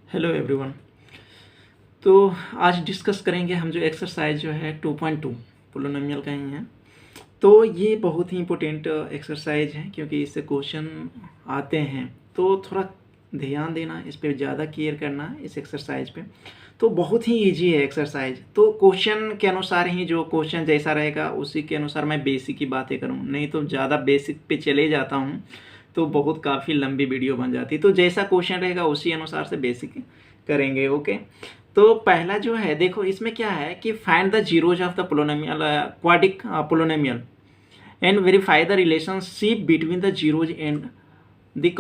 Hello everyone. तो आज discuss करेंगे हम जो एक्सरसाइज जो है 2.2 पोलिनोमियल का ही है। तो ये बहुत ही इम्पोर्टेंट एक्सरसाइज है क्योंकि इससे क्वेश्चन आते हैं, तो थोड़ा ध्यान देना, इस पर ज़्यादा केयर करना इस एक्सरसाइज पे। तो बहुत ही इजी है एक्सरसाइज, तो क्वेश्चन के अनुसार ही, जो क्वेश्चन जैसा रहेगा उसी के अनुसार मैं बेसिक की बातें करूँ, नहीं तो ज़्यादा बेसिक पे चले जाता हूँ तो बहुत काफ़ी लंबी वीडियो बन जाती है। तो जैसा क्वेश्चन रहेगा उसी अनुसार से बेसिक करेंगे। ओके, तो पहला जो है, देखो इसमें क्या है कि find the zeros of the polynomial quadric polynomial and verify the relationship between the zeros and the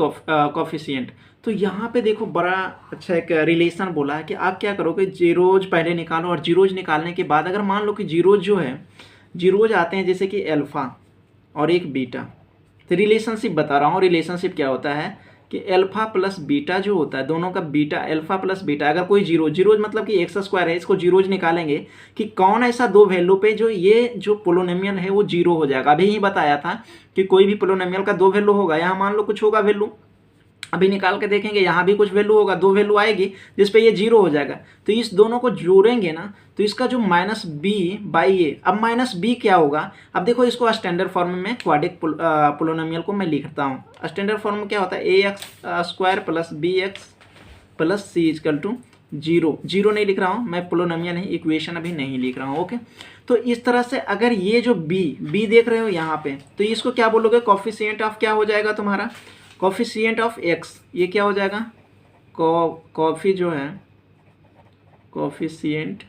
coefficient. तो यहाँ पे देखो बड़ा अच्छा एक रिलेशन बोला है कि आप क्या करोगे, जीरोज पहले निकालो और जीरोज निकालने के बाद अगर मान लो कि जीरोज जो है, जीरोज आते हैं जैसे कि अल्फ़ा और एक बीटा, तो रिलेशनशिप बता रहा हूँ। रिलेशनशिप क्या होता है कि अल्फा प्लस बीटा जो होता है, दोनों का बीटा, अल्फा प्लस बीटा, अगर कोई जीरोज मतलब कि एक्स स्क्वायर है, इसको जीरोज निकालेंगे कि कौन ऐसा दो वैल्यू पे जो ये जो पोलिनोमियल है वो जीरो हो जाएगा। अभी ही बताया था कि कोई भी पोलिनोमियल का दो वैल्यू होगा, यहाँ मान लो कुछ होगा वैल्यू, अभी निकाल के देखेंगे, यहाँ भी कुछ वैल्यू होगा, दो वैल्यू आएगी जिस पे ये जीरो हो जाएगा। तो इस दोनों को जोड़ेंगे ना, तो इसका जो माइनस बी बाई ए, अब माइनस बी क्या होगा, अब देखो इसको स्टैंडर्ड फॉर्म में क्वाड्रिक पोलिनोमियल को मैं लिखता हूँ। स्टैंडर्ड फॉर्म में क्या होता है, a x square plus b x plus c equal to zero. Zero नहीं लिख रहा हूँ मैं, पोलिनोमियल नहीं, इक्वेशन अभी नहीं लिख रहा हूँ। ओके, तो इस तरह से अगर ये जो बी देख रहे हो यहाँ पे, तो इसको क्या बोलोगे, कोफिशिएंट ऑफ क्या हो जाएगा तुम्हारा, कोफिशिएंट ऑफ एक्स। ये क्या हो जाएगा, कॉफी जो है, कोफिशिएंट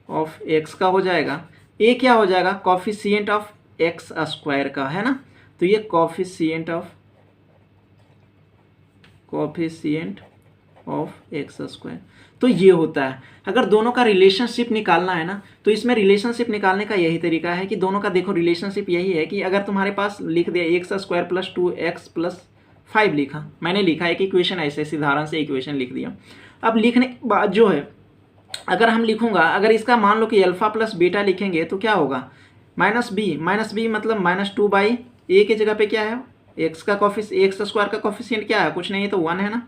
ऑफ एक्स का हो जाएगा। ए क्या हो जाएगा, कोफिशिएंट ऑफ एक्स स्क्वायर का, है ना। तो ये कोफिशिएंट ऑफ एक्स स्क्वायर। तो ये होता है, अगर दोनों का रिलेशनशिप निकालना है ना, तो इसमें रिलेशनशिप निकालने का यही तरीका है कि दोनों का देखो रिलेशनशिप यही है कि अगर तुम्हारे पास लिख दिया x square plus 2x plus 5 लिखा, मैंने लिखा एक इक्वेशन ऐसे साधारण से इक्वेशन लिख दिया। अब लिखने के बाद जो है, अगर हम लिखूंगा, अगर इसका मान लो कि अल्फा प्लस बीटा लिखेंगे तो क्या होगा, माइनस बी मतलब माइनस 2 बाई ए के जगह पे क्या है, एक्स स्क्वायर का कोफिशिएंट क्या है, कुछ नहीं है तो 1 है ना,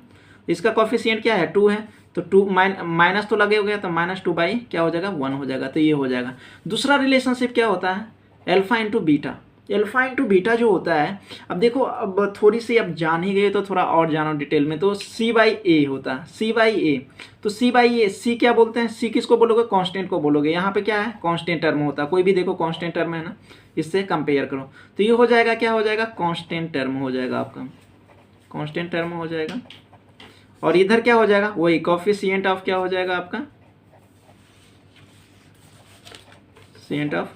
इसका कोफिशिएंट क्या है 2 है, तो 2 माइनस तो लगे हो गया, तो माइनस 2 बाई क्या हो जाएगा 1 हो जाएगा। तो ये हो जाएगा। दूसरा रिलेशनशिप क्या होता है, alpha into beta. Alpha into beta जो होता है, अब देखो, अब थोड़ी सी अब जान ही गए तो थोड़ा और जानो डिटेल में, तो सी बाई ए होता है, सी बाई ए। तो सी बाई ए, सी क्या बोलते हैं, सी किसको बोलोगे, कांस्टेंट को बोलोगे। यहाँ पे क्या है, कांस्टेंट टर्म होता है, कोई भी देखो कांस्टेंट टर्म है ना, इससे कंपेयर करो तो ये हो जाएगा, क्या हो जाएगा, कांस्टेंट टर्म हो जाएगा आपका, कांस्टेंट टर्म हो जाएगा। और इधर क्या हो जाएगा, वही कोफिशिएंट ऑफ क्या हो जाएगा आपका, कोफिशिएंट ऑफ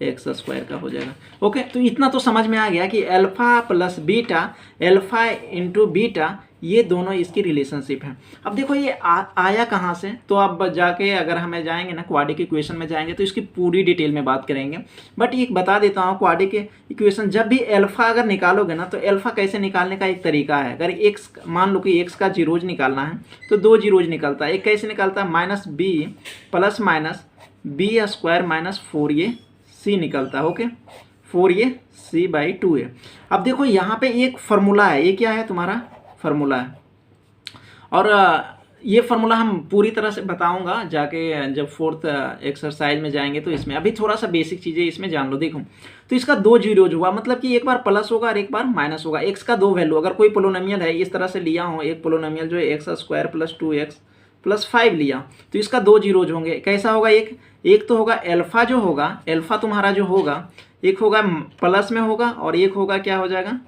एक्स स्क्वायर का हो जाएगा। ओके, तो इतना तो समझ में आ गया कि alpha plus beta, alpha into beta, ये दोनों इसकी रिलेशनशिप है। अब देखो ये आया कहाँ से, तो अब जाके अगर हमें जाएंगे ना क्वाड्रिक इक्वेशन में जाएंगे तो इसकी पूरी डिटेल में बात करेंगे। बट एक बता देता हूँ, क्वाड्रिक इक्वेशन जब भी अल्फा अगर निकालोगे ना, तो अल्फा कैसे निकालने का एक तरीका है। अगर एक्स, मान लो कि एक्स का जीरोज निकालना है तो दो जीरोज निकलता है। एक कैसे निकलता है, minus b plus minus b square minus 4a c निकलता है। Okay, 4a c by 2a। अब देखो यहाँ पे एक फार्मूला है, ये क्या है तुम्हारा फार्मूला है, और ये फार्मूला हम पूरी तरह से बताऊंगा जाके जब फोर्थ एक्सरसाइज में जाएंगे। तो इसमें अभी थोड़ा सा बेसिक चीज़ें इसमें जान लो। देखो, तो इसका दो जीरोज हुआ, मतलब कि एक बार प्लस होगा और एक बार माइनस होगा। एक्स का दो वैल्यू, अगर कोई पोलिनोमियल है इस तरह से लिया हो, एक पोलिनोमियल जो है x square plus 2x plus 5 लिया, तो इसका दो जीरोज होंगे। कैसा होगा, एक तो होगा अल्फा जो होगा, अल्फा तुम्हारा जो होगा, एक होगा प्लस में होगा और एक होगा क्या हो जाएगा,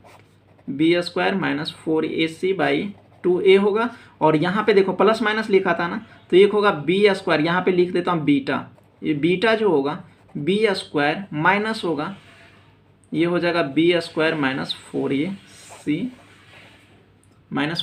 b square minus 4ac by 2a होगा। और यहाँ पे देखो प्लस माइनस लिखा था ना, तो एक होगा बी स्क्वायर, यहाँ पे लिख देता हूँ बीटा, ये बीटा जो होगा बी स्क्वायर माइनस होगा, ये हो जाएगा b square minus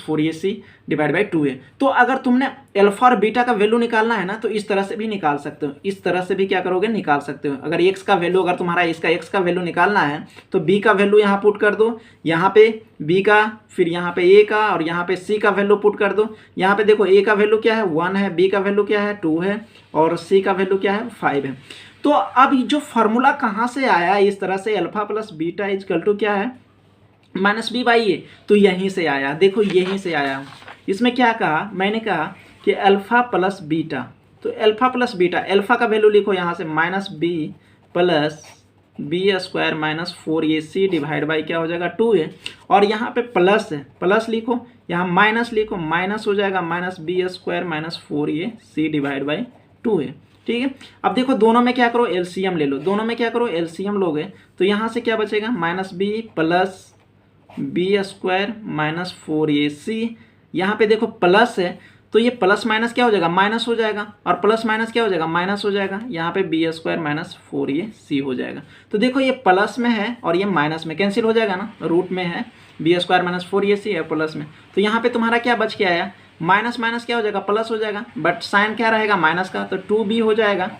4ac divide by 2a। तो अगर तुमने अल्फा और बीटा का वैल्यू निकालना है ना, तो इस तरह से भी निकाल सकते हो, इस तरह से भी क्या करोगे, निकाल सकते हो। अगर एक्स का वैल्यू, अगर तुम्हारा इसका एक्स का वैल्यू निकालना है तो बी का वैल्यू यहाँ पुट कर दो, यहाँ पे बी का, फिर यहाँ पे ए का, और यहाँ पे सी का वैल्यू पुट कर दो। यहाँ पे देखो ए का वैल्यू क्या है 1 है, बी का वैल्यू क्या है 2 है, और सी का वैल्यू क्या है 5 है। तो अब जो फार्मूला कहाँ से आया, इस तरह से alpha plus beta is equal to क्या है, माइनस बी बाई ए, तो यहीं से आया। देखो यहीं से आया, इसमें क्या कहा, मैंने कहा कि अल्फ़ा प्लस बीटा, तो अल्फ़ा प्लस बीटा, अल्फ़ा का वैल्यू लिखो यहाँ से minus b plus b square minus 4ac divide by क्या हो जाएगा 2a, और यहाँ पे प्लस है, प्लस लिखो, यहाँ माइनस लिखो, माइनस हो जाएगा minus b square minus 4ac divide by 2a। ठीक है, अब देखो दोनों में क्या करो, एलसीएम ले लो, दोनों में क्या करो, एलसीएम लोगे तो यहाँ से क्या बचेगा, minus b plus b square minus 4ac, यहाँ पे देखो प्लस है तो ये प्लस माइनस क्या हो जाएगा, माइनस हो जाएगा, और प्लस माइनस क्या हो जाएगा, माइनस हो जाएगा, यहाँ पे बी स्क्वायर माइनस 4ac हो जाएगा। तो देखो ये प्लस में है और ये माइनस में, कैंसिल हो जाएगा ना, रूट में है बी स्क्वायर माइनस 4ac है प्लस में, तो यहाँ पे तुम्हारा क्या बच के आया, माइनस माइनस क्या हो जाएगा, प्लस हो जाएगा, बट साइन क्या रहेगा, माइनस का, तो 2b हो जाएगा,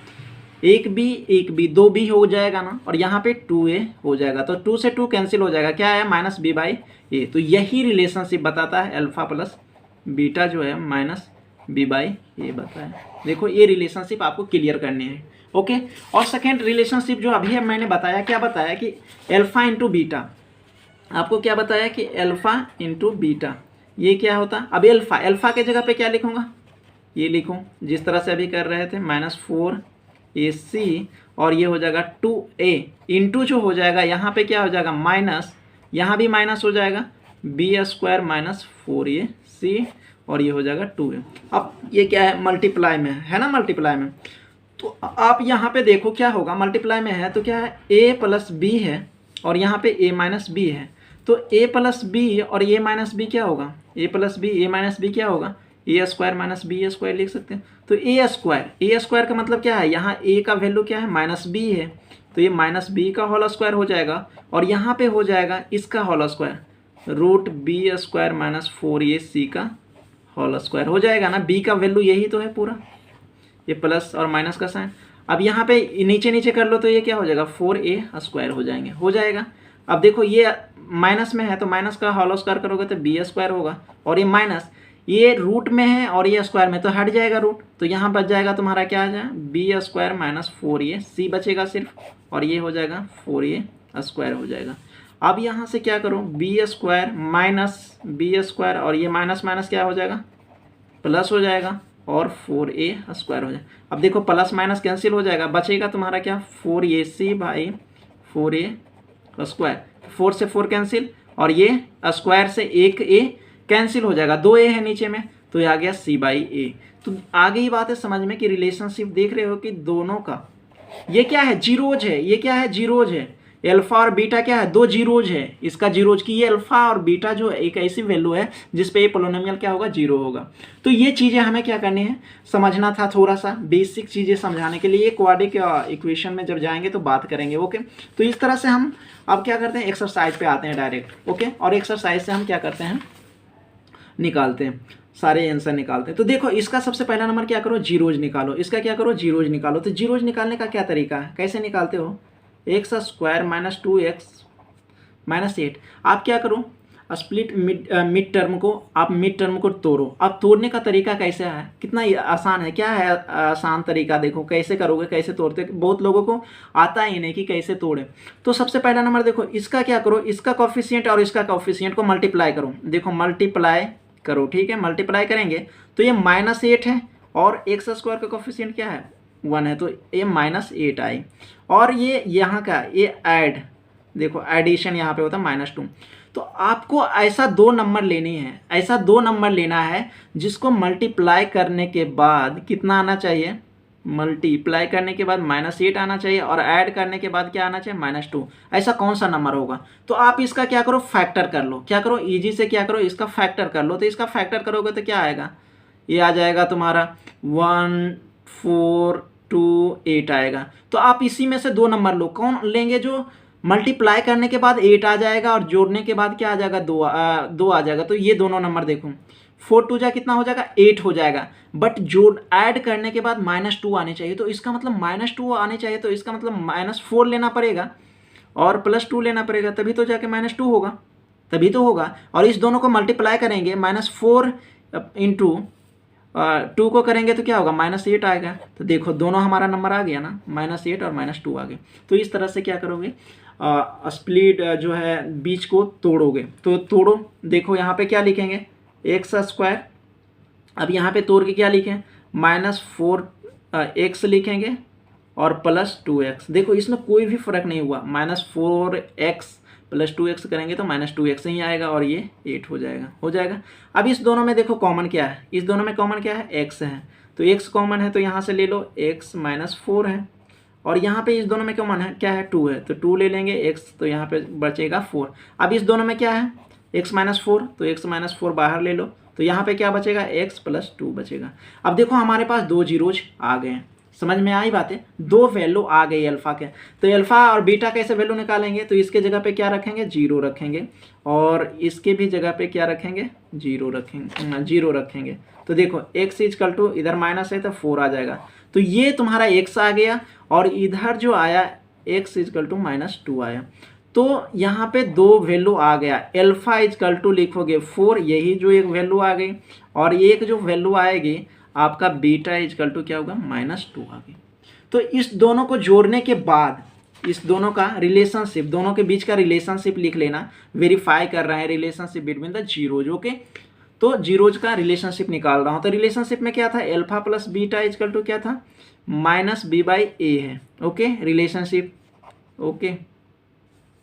एक बी 2b हो जाएगा ना, और यहाँ पे 2a हो जाएगा, तो 2 से 2 कैंसिल हो जाएगा, क्या आया, माइनस बी बाई ए। तो यही रिलेशनशिप बताता है अल्फा प्लस बीटा जो है माइनस बी बाई ए बताया। देखो ये रिलेशनशिप आपको क्लियर करनी है, ओके। और सेकेंड रिलेशनशिप जो अभी मैंने बताया, क्या बताया कि अल्फा इंटू बीटा, आपको क्या बताया कि अल्फा इंटू बीटा ये क्या होता, अब अल्फा के जगह पे क्या लिखूंगा, ये लिखूँ जिस तरह से अभी कर रहे थे, माइनस 4ac, और ये हो जाएगा 2a इंटू जो हो जाएगा यहाँ पे क्या हो जाएगा, माइनस, यहाँ भी माइनस हो जाएगा बी स्क्वायर माइनस 4ac, और ये हो जाएगा 2a। अब ये क्या है, मल्टीप्लाई में है ना, मल्टीप्लाई में, तो आप यहाँ पे देखो क्या होगा, मल्टीप्लाई में है तो क्या है, a प्लस बी है और यहाँ पे a माइनस बी है, तो a प्लस बी और a माइनस बी क्या होगा, a plus b a minus b क्या होगा, a square minus b square लिख सकते हैं। तो ए स्क्वायर का मतलब क्या है, यहाँ a का वैल्यू क्या है, माइनस बी है, तो ये माइनस बी का होल स्क्वायर हो जाएगा, और यहाँ पे हो जाएगा इसका whole square, root b square minus 4ac का होल स्क्वायर हो जाएगा ना, b का वैल्यू यही तो है पूरा, ये प्लस और माइनस का साइन। अब यहाँ पे नीचे नीचे कर लो तो ये क्या हो जाएगा, 4a स्क्वायर हो जाएंगे, हो जाएगा। अब देखो ये माइनस में है तो माइनस का होल स्क्वायर करोगे तो बी स्क्वायर होगा, और ये माइनस ये रूट में है और ये स्क्वायर में तो हट जाएगा रूट, तो यहाँ बच जाएगा तुम्हारा क्या आ जाए, बी स्क्वायर माइनस 4ac बचेगा सिर्फ, और ये हो जाएगा 4a स्क्वायर हो जाएगा। अब यहाँ से क्या करो, b square minus b square, और ये माइनस माइनस क्या हो जाएगा, प्लस हो जाएगा, और 4a स्क्वायर हो जाएगा। अब देखो प्लस माइनस कैंसिल हो जाएगा, बचेगा तुम्हारा क्या, 4ac बाई 4a स्क्वायर, 4 से 4 कैंसिल, और ये स्क्वायर से एक a कैंसिल हो जाएगा, 2a है नीचे में, तो ये आ गया c बाई ए। तो आगे ही बात है समझ में कि रिलेशनशिप देख रहे हो कि दोनों का ये क्या है, जीरोज है, ये क्या है, जीरोज है, अल्फा और बीटा क्या है, दो जीरोज है, इसका जीरोज की ये अल्फा और बीटा जो एक ऐसी वैल्यू है जिसपे ये पोलिनोमियल क्या होगा, जीरो होगा। तो ये चीज़ें हमें क्या करनी है, समझना था, थोड़ा सा बेसिक चीज़ें समझाने के लिए क्वाड्रेटिक इक्वेशन में जब जाएंगे तो बात करेंगे, ओके। तो इस तरह से हम अब क्या करते हैं, एक्सरसाइज पे आते हैं डायरेक्ट, ओके। और एक्सरसाइज से हम क्या करते हैं, निकालते हैं, सारे आंसर निकालते हैं। तो देखो इसका सबसे पहला नंबर क्या करो, जीरोज निकालो, इसका क्या करो, जीरोज निकालो। तो जीरोज निकालने का क्या तरीका है, कैसे निकालते हो, x square minus 2x minus 8, आप क्या करो, स्प्लिट मिड टर्म को तोड़ो। अब तोड़ने का तरीका कैसे है, कितना आसान है, क्या है आसान तरीका, देखो कैसे करोगे, कैसे तोड़ते, बहुत लोगों को आता ही नहीं कि कैसे तोड़े। तो सबसे पहला नंबर देखो, इसका क्या करो, इसका कोफिशिएंट और इसका कोफिशिएंट को मल्टीप्लाई करो, देखो मल्टीप्लाई करो, ठीक है, मल्टीप्लाई करेंगे तो ये -8 है, और एक्स स्क्वायर का कोफिशिएंट क्या है, 1 है, तो ये -8 आई, और ये यहाँ का ये ऐड, देखो एडिशन यहाँ पे होता है -2। तो आपको ऐसा दो नंबर लेनी है, ऐसा दो नंबर लेना है जिसको मल्टीप्लाई करने के बाद कितना आना चाहिए, मल्टीप्लाई करने के बाद -8 आना चाहिए, और ऐड करने के बाद क्या आना चाहिए, -2। ऐसा कौन सा नंबर होगा, तो आप इसका क्या करो, फैक्टर कर लो, क्या करो, इजी से क्या करो, इसका फैक्टर कर लो। तो इसका फैक्टर करोगे तो क्या आएगा, ये आ जाएगा तुम्हारा 1 4 2 8 आएगा। तो आप इसी में से दो नंबर लो, कौन लेंगे, जो मल्टीप्लाई करने के बाद 8 आ जाएगा और जोड़ने के बाद क्या आ जाएगा, 2 आ जाएगा। तो ये दोनों नंबर देखो, 4 2 जा कितना हो जाएगा, 8 हो जाएगा, बट जोड़ ऐड करने के बाद -2 आने चाहिए, तो इसका मतलब -2 आने चाहिए, तो इसका मतलब -4 लेना पड़ेगा और +2 लेना पड़ेगा, तभी तो जाके -2 होगा, तभी तो होगा। और इस दोनों को मल्टीप्लाई करेंगे, -4 इंटू 2 को करेंगे तो क्या होगा, -8 आएगा। तो देखो दोनों हमारा नंबर आ गया ना, -8 और -2 आ गए। तो इस तरह से क्या करोगे, स्प्लिट जो है बीच को तोड़ोगे, तो तोड़ो, देखो यहाँ पे क्या लिखेंगे, एक्स स्क्वायर अब यहाँ पे तोड़ के क्या लिखें, -4x लिखेंगे और +2x। देखो इसमें कोई भी फर्क नहीं हुआ, -4x + 2x करेंगे तो -2x ही आएगा और ये 8 हो जाएगा। अब इस दोनों में देखो कॉमन क्या है, इस दोनों में कॉमन क्या है, x है, तो x कॉमन है तो यहाँ से ले लो, x -4 है, और यहाँ पे इस दोनों में कॉमन है क्या है, 2 है, तो 2 ले लेंगे, x तो यहाँ पे बचेगा 4। अब इस दोनों में क्या है, x -4, तो x -4 बाहर ले लो, तो यहाँ पे क्या बचेगा, x + 2 बचेगा। अब देखो हमारे पास 2 जीरोज आ गए हैं, समझ में आई बातें, 2 वैल्यू आ गई अल्फ़ा के। तो अल्फ़ा और बीटा कैसे वैल्यू निकालेंगे, तो इसके जगह पे क्या रखेंगे, 0 रखेंगे, और इसके भी जगह पे क्या रखेंगे, 0 रखेंगे। तो देखो x = इधर माइनस है तो 4 आ जाएगा, तो ये तुम्हारा x आ गया, और इधर जो आया x = -2 आया। तो यहाँ पे 2 वैल्यू आ गया, अल्फ़ा = लिखोगे 4, यही जो एक वैल्यू आ गई, और एक जो वैल्यू आएगी आपका बीटा = क्या होगा, -2 आ गई। तो इस दोनों को जोड़ने के बाद इस दोनों का रिलेशनशिप, दोनों के बीच का रिलेशनशिप लिख लेना, वेरीफाई कर रहे हैं relationship between the zeros. Okay, तो जीरोज का रिलेशनशिप निकाल रहा हूँ। तो रिलेशनशिप में क्या था, अल्फा + बीटा = क्या था, -b/a है। Okay, relationship. ओके,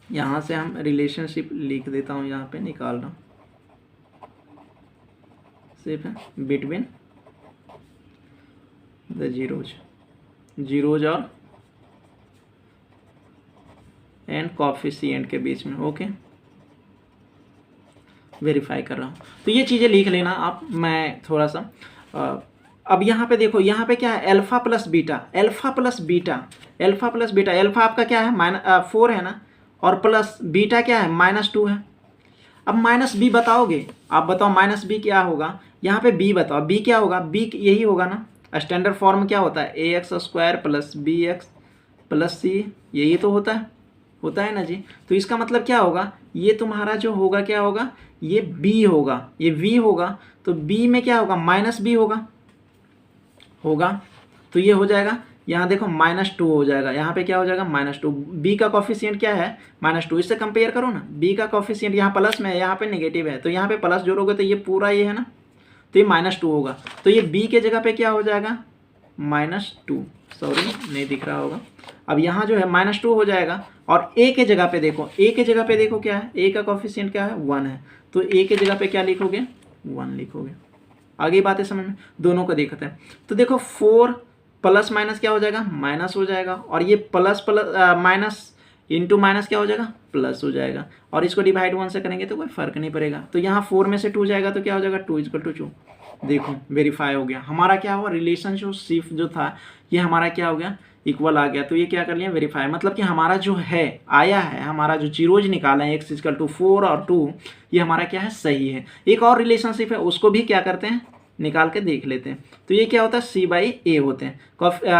यहाँ से हम रिलेशनशिप लिख देता हूँ, यहाँ पे निकाल रहा हूँ, सिर्फ है बिटवीन द जीरोज और एंड कोफिशिएंट के बीच में। ओके, वेरीफाई कर रहा हूँ, तो ये चीज़ें लिख लेना आप। मैं थोड़ा सा अब यहाँ पे देखो, यहाँ पे क्या है, अल्फ़ा + बीटा, अल्फ़ा आपका क्या है, 4 है ना, और प्लस बीटा क्या है, -2 है। अब -b बताओगे, आप बताओ -b क्या होगा, यहाँ पे b बताओ, b क्या होगा, b यही होगा ना, स्टैंडर्ड फॉर्म क्या होता है, ax² + bx + c, यही तो होता है ना जी। तो इसका मतलब क्या होगा, ये तुम्हारा जो होगा क्या होगा, ये b होगा, ये v होगा, तो b में क्या होगा, -b होगा, तो ये हो जाएगा, यहाँ देखो -2 हो जाएगा, यहाँ पे क्या हो जाएगा, -2। b का कॉफिशिएंट क्या है, -2, इससे कंपेयर करो ना, b का कॉफिशिएंट यहाँ प्लस में है, यहाँ पे नेगेटिव है, तो यहाँ पे प्लस जोड़ोगे तो ये पूरा ये है ना, तो ये -2 होगा, तो ये b के जगह पे क्या हो जाएगा, -2, सॉरी नहीं दिख रहा होगा। अब यहाँ जो है -2 हो जाएगा, और a के जगह पे देखो, क्या है, a का कॉफिशिएंट क्या है, 1 है, तो a के जगह पे क्या लिखोगे, 1 लिखोगे। आगे बातें समझ में, दोनों को देखते हैं। तो देखो 4 प्लस माइनस क्या हो जाएगा, माइनस हो जाएगा, और ये प्लस माइनस इंटू माइनस क्या हो जाएगा, प्लस हो जाएगा, और इसको डिवाइड 1 से करेंगे तो कोई फर्क नहीं पड़ेगा। तो यहाँ 4 में से 2 जाएगा तो क्या हो जाएगा, 2 = 2। देखो वेरीफाई हो गया, हमारा क्या हुआ, रिलेशनशिप जो था ये हमारा क्या हो गया, इक्वल आ गया। तो ये क्या कर लिया, वेरीफाई, मतलब कि हमारा जो है आया है, हमारा जो जीरोज निकाला है x = 4 और 2, ये हमारा क्या है, सही है। एक और रिलेशनशिप है, उसको भी क्या करते हैं, निकाल के देख लेते हैं। तो ये क्या होता है, c/a होते हैं।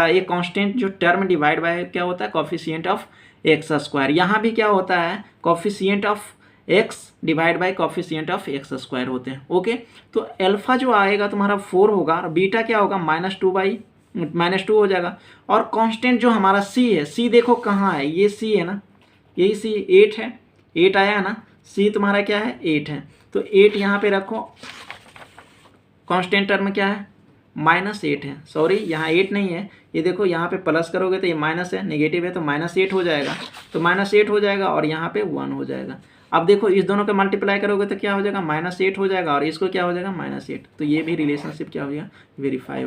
ये कांस्टेंट जो टर्म डिवाइड बाय क्या होता है, कोफिशिएंट ऑफ x²। यहाँ भी क्या होता है, coefficient of x divide by coefficient of x² होते हैं। ओके, तो अल्फा जो आएगा तुम्हारा 4 होगा, और बीटा क्या होगा, -2 हो जाएगा, और कांस्टेंट जो हमारा c है, c देखो कहाँ है, ये c है ना, यही c 8 है, 8 आया है ना, c तुम्हारा क्या है, 8 है, तो 8 यहाँ पे रखो, कांस्टेंट टर्म क्या है, -8 है, सॉरी यहाँ 8 नहीं है, ये देखो यहाँ पे प्लस करोगे तो ये माइनस है, नेगेटिव है, तो -8 हो जाएगा, तो -8 हो जाएगा, और यहाँ पे 1 हो जाएगा। अब देखो इस दोनों का मल्टीप्लाई करोगे तो क्या हो जाएगा, -8 हो जाएगा, और इसको क्या हो जाएगा, -8। तो ये भी रिलेशनशिप क्या हो गया, वेरीफाई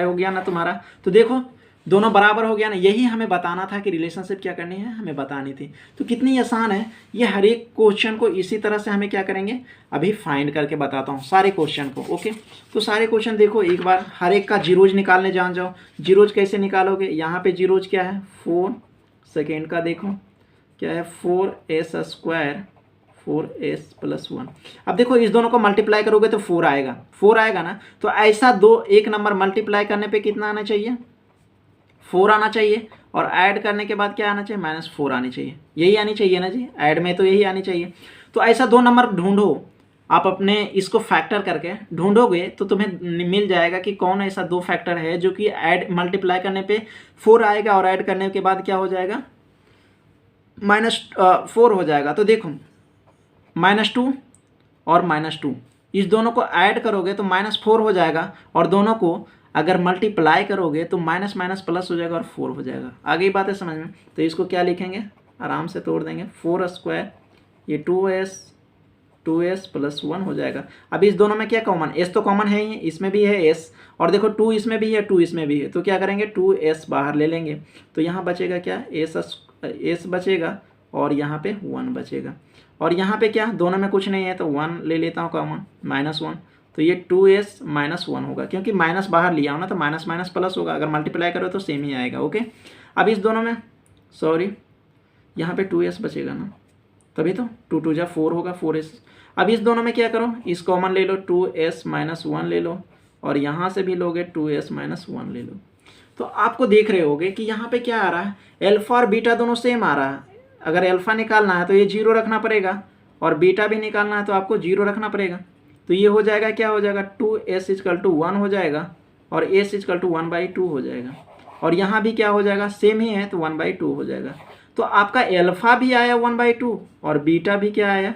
हो गया ना तुम्हारा। तो देखो दोनों बराबर हो गया ना, यही हमें बताना था कि रिलेशनशिप क्या करनी है, हमें बतानी थी। तो कितनी आसान है ये, हर एक क्वेश्चन को इसी तरह से हमें क्या करेंगे, अभी फाइंड करके बताता हूँ सारे क्वेश्चन को। ओके, तो सारे क्वेश्चन देखो एक बार, हर एक का जीरोज निकालने जान जाओ। जीरोज कैसे निकालोगे, यहाँ पे जीरोज क्या है, 4, सेकेंड का देखो क्या है, 4s² 4s + 1। अब देखो इस दोनों को मल्टीप्लाई करोगे तो 4 आएगा ना, तो ऐसा एक नंबर मल्टीप्लाई करने पे कितना आना चाहिए, 4 आना चाहिए, और ऐड करने के बाद क्या आना चाहिए, -4 आनी चाहिए, यही आनी चाहिए ना जी, ऐड में तो यही आनी चाहिए। तो ऐसा 2 नंबर ढूंढो, आप अपने इसको फैक्टर करके ढूंढोगे तो तुम्हें मिल जाएगा कि कौन ऐसा 2 फैक्टर है जो कि ऐड मल्टीप्लाई करने पे 4 आएगा, और ऐड करने के बाद क्या हो जाएगा, -4 हो जाएगा। तो देखो -2 और -2, इस दोनों को ऐड करोगे तो -4 हो जाएगा, और दोनों को अगर मल्टीप्लाई करोगे तो माइनस माइनस प्लस हो जाएगा और 4 हो जाएगा। आगे बात है समझ में। तो इसको क्या लिखेंगे, आराम से तोड़ देंगे, 4 स्क्वायर, ये 2s प्लस 1 हो जाएगा। अब इस दोनों में क्या कॉमन, s तो कॉमन है ही, इसमें भी है s, और देखो 2 इसमें भी है, 2 इसमें भी है, तो क्या करेंगे 2s बाहर ले लेंगे, तो यहाँ बचेगा क्या, s बचेगा, और यहाँ पे 1 बचेगा, और यहाँ पे क्या, दोनों में कुछ नहीं है तो 1 ले लेता हूँ कॉमन, -1, तो ये 2s माइनस 1 होगा, क्योंकि माइनस बाहर लिया हो ना, तो माइनस माइनस प्लस होगा, अगर मल्टीप्लाई करो तो सेम ही आएगा। ओके, अब इस दोनों में सॉरी यहाँ पे 2s बचेगा ना, तभी तो 2 2 जा 4 होगा, 4s। अब इस दोनों में क्या करो, इस कॉमन ले लो, 2s माइनस 1 ले लो, और यहाँ से भी लोगे 2s माइनस 1 ले लो। तो आपको देख रहे होगे कि यहाँ पे क्या आ रहा है, अल्फा और बीटा दोनों सेम आ रहा है। अगर अल्फा निकालना है तो ये 0 रखना पड़ेगा, और बीटा भी निकालना है तो आपको 0 रखना पड़ेगा। तो ये हो जाएगा, क्या हो जाएगा, 2s = 1 हो जाएगा, और s = 1/2 हो जाएगा, और यहाँ भी क्या हो जाएगा, सेम ही है तो 1/2 हो जाएगा। तो आपका अल्फा भी आया 1/2 और बीटा भी क्या आया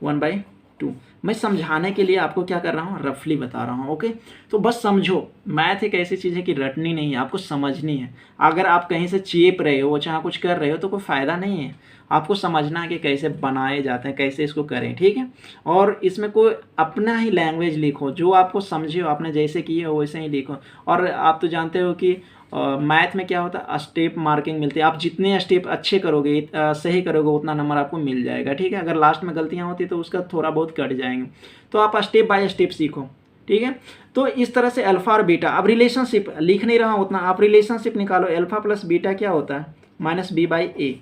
1/2। मैं समझाने के लिए आपको क्या कर रहा हूँ, रफली बता रहा हूँ। ओके, तो बस समझो, मैथ एक ऐसी चीज़ है कि रटनी नहीं है, आपको समझनी है। अगर आप कहीं से चेप रहे हो, चाहे कुछ कर रहे हो, तो कोई फ़ायदा नहीं है। आपको समझना है कि कैसे बनाए जाते हैं, कैसे इसको करें, ठीक है। और इसमें कोई अपना ही लैंग्वेज लिखो, जो आपको समझे हो, आपने जैसे किए हो वैसे ही लिखो। और आप तो जानते हो कि मैथ में क्या होता है, स्टेप मार्किंग मिलती है। आप जितने स्टेप अच्छे करोगे, सही करोगे, उतना नंबर आपको मिल जाएगा, ठीक है। अगर लास्ट में गलतियां होती तो उसका थोड़ा बहुत कट जाएंगे। तो आप स्टेप बाय स्टेप सीखो, ठीक है। तो इस तरह से अल्फा और बीटा, अब रिलेशनशिप लिख नहीं रहा हूँ उतना, आप रिलेशनशिप निकालो। अल्फा प्लस बीटा क्या होता है, -b/a।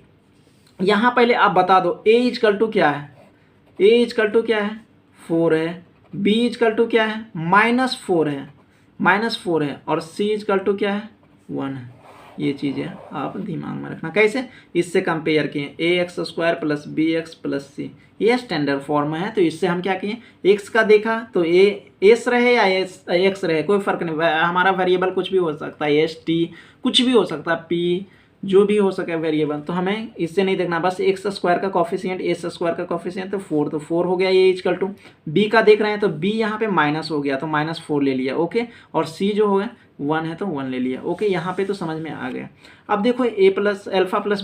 यहाँ पहले आप बता दो a = क्या है, a = क्या है, 4 है, b = क्या है, -4 है, -4 है, और c = क्या है, 1 है। ये चीज़ें आप दिमाग में रखना। कैसे, इससे कंपेयर किए, ax² + bx + c, ये स्टैंडर्ड फॉर्म है। तो इससे हम क्या किए, x का देखा तो s रहे या x रहे, कोई फ़र्क नहीं, हमारा वेरिएबल कुछ भी हो सकता है, s t कुछ भी हो सकता है, p जो भी हो सके वेरिएबल। तो हमें इससे नहीं देखना, बस x² का कॉफिशिएंट, s² का कॉफिशिएंट, तो 4, तो 4 हो गया। ये = b का देख रहे हैं तो b यहाँ पे माइनस हो गया तो -4 ले लिया, ओके। और c जो है 1 है तो 1 ले लिया, ओके। यहाँ पे तो समझ में आ गया। अब देखो अल्फा प्लस